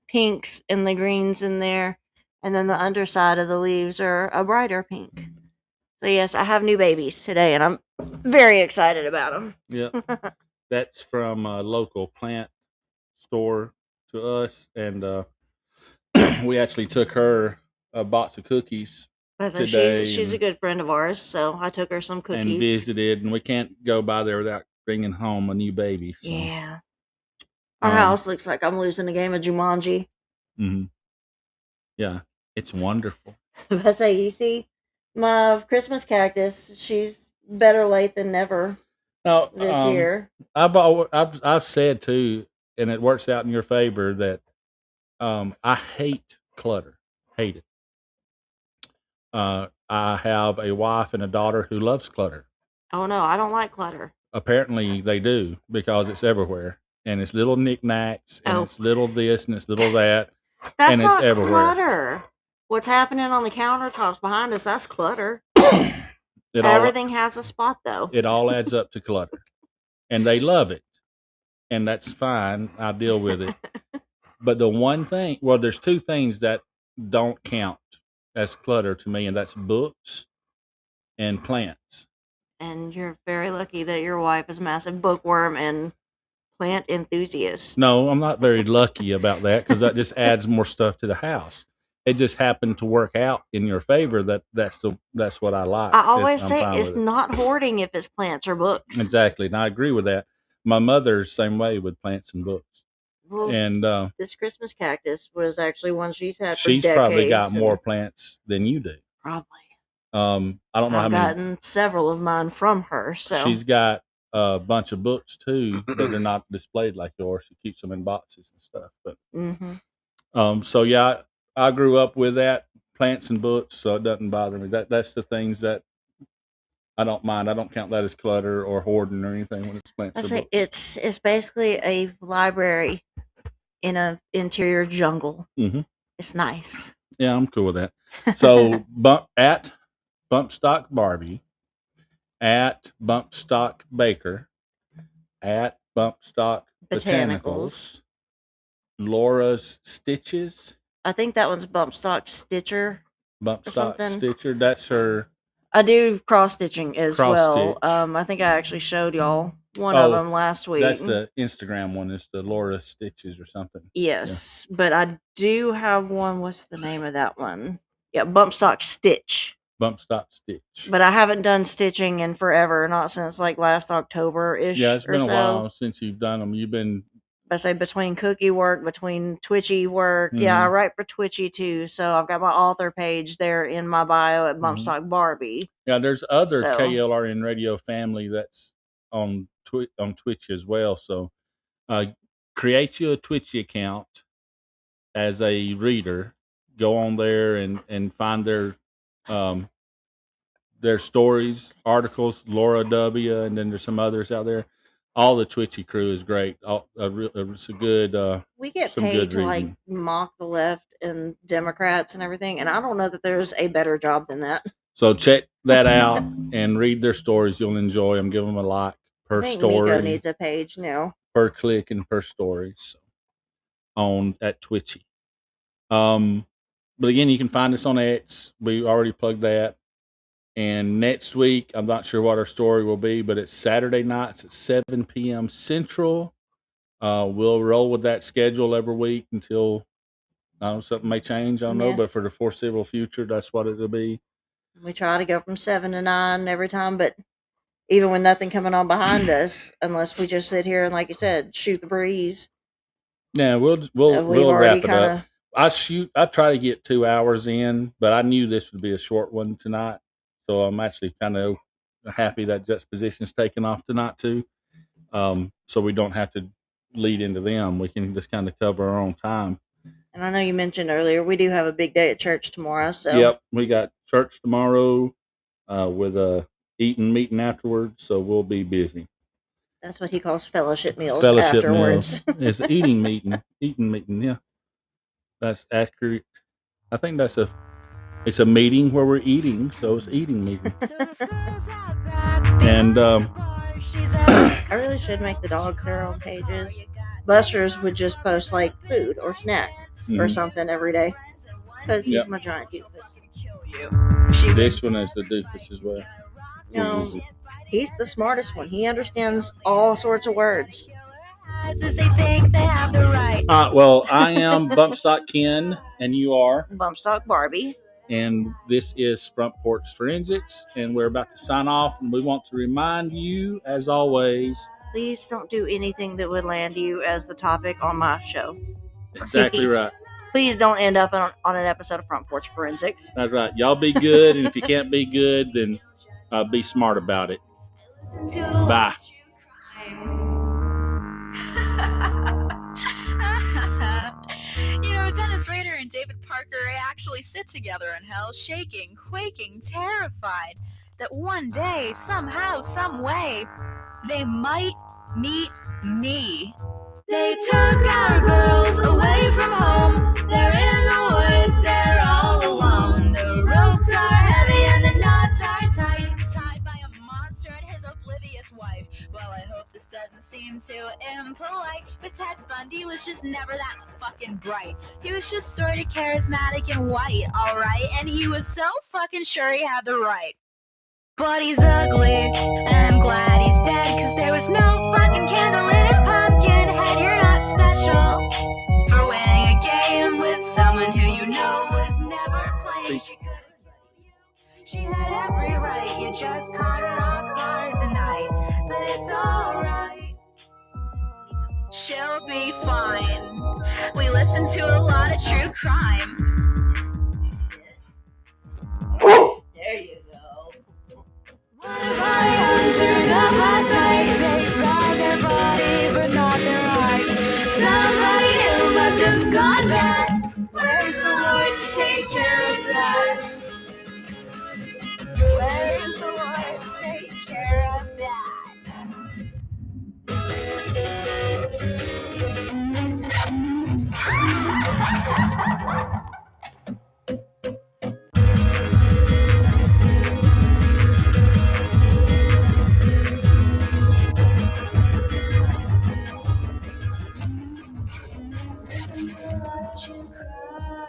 S6: pinks and the greens in there. And then the underside of the leaves are a brighter pink. So yes, I have new babies today and I'm very excited about them.
S4: Yeah. That's from a local plant store to us. And we actually took her a box of cookies today
S6: She's a good friend of ours, so I took her some
S4: and
S6: cookies.
S4: visited, and we can't go by there without bringing home a new baby. So.
S6: Yeah. Our house looks like I'm losing a game of Jumanji.
S4: Mm-hmm. Yeah, it's wonderful.
S6: I say, you see, my Christmas cactus, she's better late than never
S4: Now,
S6: this year.
S4: I've said too, and it works out in your favor that I hate clutter. Hate it. I have a wife and a daughter who loves clutter.
S6: Oh no, I don't like clutter.
S4: Apparently, they do because it's everywhere, and it's little knickknacks, and it's little this and it's little that,
S6: That's
S4: and
S6: not
S4: it's everywhere.
S6: clutter. What's happening on the countertops behind us, that's clutter. Everything has a spot, though.
S4: It all adds up to clutter, and they love it, and that's fine. I deal with it. But the one thing, well, there's two things that don't count as clutter to me, and that's books and plants.
S6: And you're very lucky that your wife is a massive bookworm and plant enthusiast.
S4: No, I'm not very lucky about that because that just adds more stuff to the house. It just happened to work out in your favor. That's what I like.
S6: I always say it's not hoarding if it's plants or books.
S4: Exactly, and I agree with that. My mother's same way with plants and books.
S6: Well,
S4: and
S6: this Christmas cactus was actually one she's had for
S4: she's
S6: decades.
S4: Probably got more plants than you do.
S6: Probably.
S4: I don't know how many.
S6: I've gotten several of mine from her. So
S4: she's got a bunch of books too, but they're not displayed like yours. She keeps them in boxes and stuff. But so yeah, I grew up with that, plants and books, so it doesn't bother me. That's the things that I don't mind. I don't count that as clutter or hoarding or anything when it's plants.
S6: I say books. It's basically a library in an interior jungle.
S4: Mm-hmm.
S6: It's nice.
S4: Yeah, I'm cool with that. So at Bumpstock Barbie, at Bumpstock Baker, at Bumpstock Botanicals, Laura's Stitches.
S6: I think that one's Bumpstock Stitcher.
S4: Bumpstock Stitcher. That's her.
S6: I do cross stitching as well. I think I actually showed y'all one of them last week.
S4: That's the Instagram one. It's the Laura Stitches or something.
S6: Yes, yeah. But I do have one. What's the name of that one? Yeah, Bumpstock Stitch.
S4: Bumpstock Stitch.
S6: But I haven't done stitching in forever, not since like last October-ish.
S4: Yeah, it's been a while since you've done them. You've been...
S6: I say between cookie work, between Twitchy work. Mm-hmm. Yeah, I write for Twitchy too. So I've got my author page there in my bio at Bumpstock Barbie.
S4: Yeah, there's other KLRN radio family that's on Twitch as well. So create you a Twitchy account as a reader. Go on there and find their stories, articles, Laura W, and then there's some others out there. All the Twitchy crew is great. It's a good.
S6: We get paid to like mock the left and Democrats and everything, and I don't know that there's a better job than that.
S4: So check that out and read their stories. You'll enjoy them. Give them a like per story.
S6: Miko needs a page now.
S4: Per click and per story. So at Twitchy. But again, you can find us on X. We already plugged that. And next week, I'm not sure what our story will be, but it's Saturday nights at 7 p.m. Central. We'll roll with that schedule every week until something may change. I don't know, but for the foreseeable future, that's what it'll be.
S6: We try to go from 7 to 9 every time, but even with nothing coming on behind us, unless we just sit here and, like you said, shoot the breeze.
S4: Yeah, we'll wrap it up. I try to get 2 hours in, but I knew this would be a short one tonight. So I'm actually kind of happy that Juxtaposition's taken off tonight too. So we don't have to lead into them. We can just kind of cover our own time.
S6: And I know you mentioned earlier, we do have a big day at church tomorrow. So
S4: yep, we got church tomorrow with a eating meeting afterwards. So we'll be busy.
S6: That's what he calls fellowship meals afterwards.
S4: Meals. It's an eating meeting. Eating meeting, yeah. That's accurate. I think it's a meeting where we're eating, so it's eating meeting. And
S6: I really should make the dogs their own pages. Buster's would just post like food or snack or something every day because he's my giant doofus.
S4: This one is the doofus as well.
S6: No, he's the smartest one. He understands all sorts of words.
S7: As they think they have the right.
S4: Well, I am Bumpstock Ken, and you are.
S6: Bumpstock Barbie.
S4: And this is Front Porch Forensics, and we're about to sign off. And we want to remind you, as always,
S6: Please don't do anything that would land you as the topic on my show.
S4: exactly right.
S6: Please don't end up on an episode of Front Porch Forensics.
S4: That's right. Y'all be good, and if you can't be good, then be smart about it. Bye.
S7: You know, Dennis Rader and David Parker actually sit together in hell, shaking, quaking, terrified that one day, somehow, some way, they might meet me. They took our girls away from home. They're in the woods, they're all alone. The ropes are heavy and the knots are tight, tied by a monster and his oblivious wife. Well, I hope this doesn't seem too impolite, but Ted Bundy was just never that fucking bright. He was just sort of charismatic and white, alright? And he was so fucking sure he had the right. But he's ugly, and I'm glad he's dead, cause there was no fucking candle in his pumpkin head. You're not special for winning a game with someone who you know was never playing. She could have killed you. She had every right. You just caught her off guard tonight. But it's alright. She'll be fine. We listen to a lot of true crime.
S6: There you go.
S7: One of our young turned up last night. They fried their body, but not their eyes. Somebody new must have gone bad. Where's the Lord to take care of that? Where is the Lord to take care of that? Listen to a lot you cry,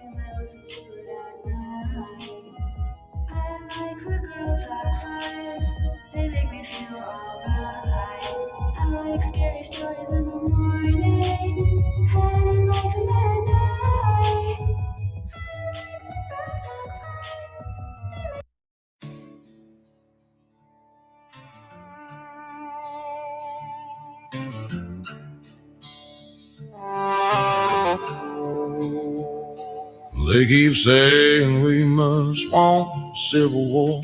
S7: and I listen to it at night. I like the girl talk vibes, they make me feel alright. I like scary stories in the morning, and I like them at night. I like the girl talk vibes.
S8: They keep saying we must want civil war,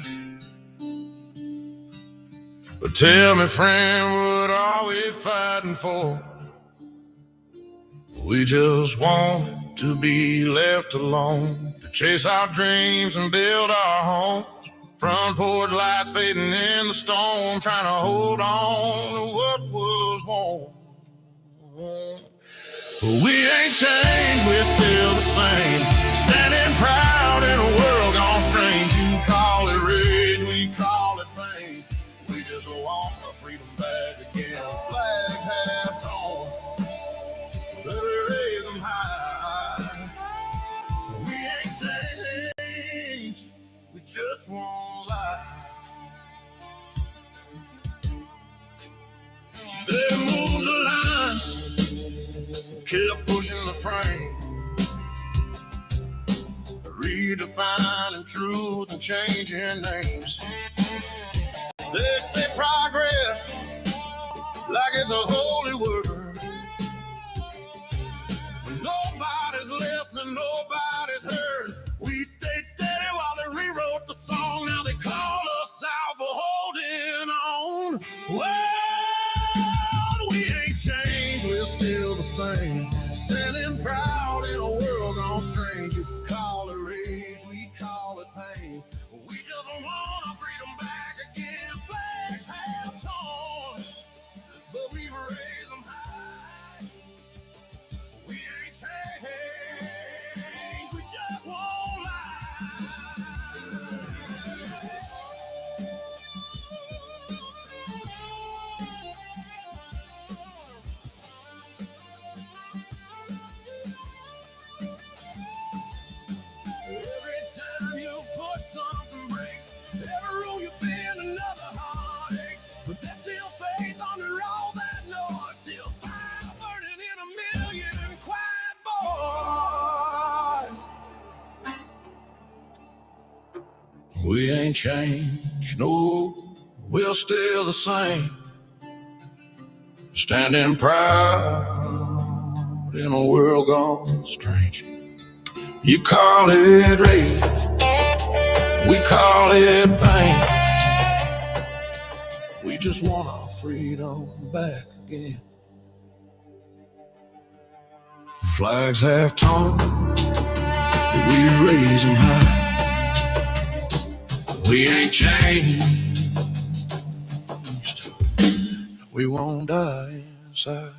S8: but tell me, friend, what are we fighting for? We just want to be left alone, to chase our dreams and build our homes. Front porch lights fading in the storm, trying to hold on to what was warm. But we ain't changed, we're still the same, standing proud in a world gone strange. You call it rage, we call it pain. We just want our freedom back again. Flags half torn, but we raise them high. We ain't changed, we just won't lie. They moved the lines, kept pushing the frame, redefining truth and changing names. They say progress like it's a holy word, but nobody's listening, nobody's heard. We stayed steady while they rewrote the song. Now they call us out for holding on. Well, we ain't changed, we're still the same, standing proud in a world gone strange. You call it rage, we call it pain. We just want our freedom back again. Flags have torn, but we raise them high. We ain't changed, we just won't lie. We ain't changed, no, we're still the same. Standing proud in a world gone strange. You call it rage, we call it pain. We just want our freedom back again. Flags have torn, but we raise them high. We ain't changed, we won't die inside.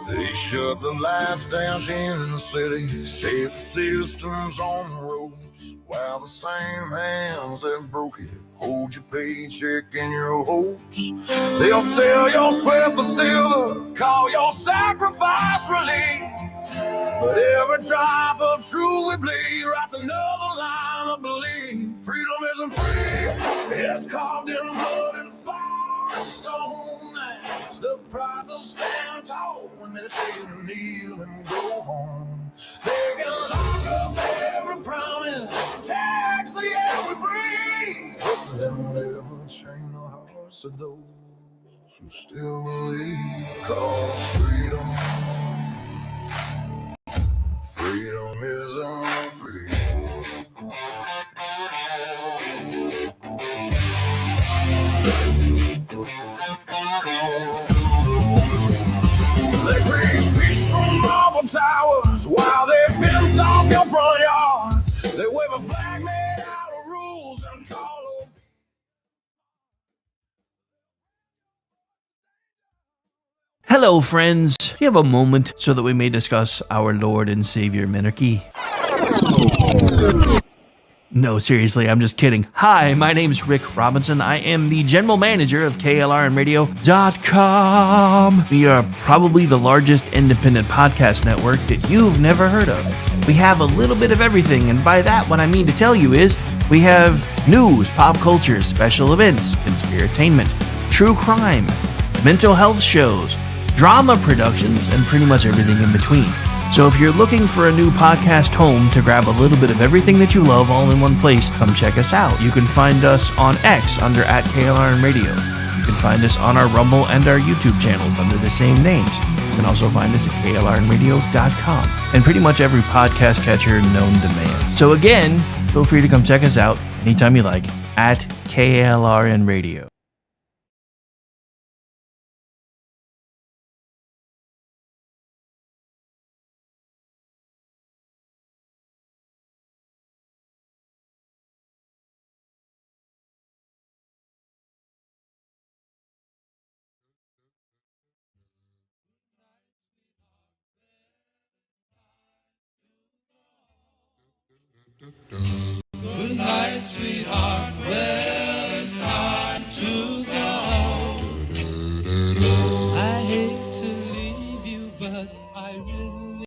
S8: They shut the lights down in the city, set the systems on the roads, while the same hands that broke it hold your paycheck and your hopes. They'll sell your sweat for silver, call your sacrifice relief, but every drop of truth we bleed writes another line of belief. Freedom isn't free, it's carved in blood and fire and stone. It's the price of stand tall when they tell you to kneel and go home. They can lock up every promise, tax the air we breathe, but they'll never chain the hearts of those who still believe. 'Cause freedom isn't free. They preach peace from marble towers while they fence off your front yard. They wave a flag made out of rules and call them.
S1: Hello, friends. Do you have a moment so that we may discuss our Lord and Savior Minarchy? No, seriously, I'm just kidding. Hi, my name's Rick Robinson. I am the general manager of KLRNradio.com. We are probably the largest independent podcast network that you've never heard of. We have a little bit of everything, and by that, what I mean to tell you is we have news, pop culture, special events, conspiratainment, true crime, mental health shows, drama productions, and pretty much everything in between. So if you're looking for a new podcast home to grab a little bit of everything that you love all in one place, come check us out. You can find us on X under @KLRNradio. You can find us on our Rumble and our YouTube channels under the same names. You can also find us at KLRNradio.com and pretty much every podcast catcher known to man. So again, feel free to come check us out anytime you like at KLRNradio.
S9: Good night, sweetheart.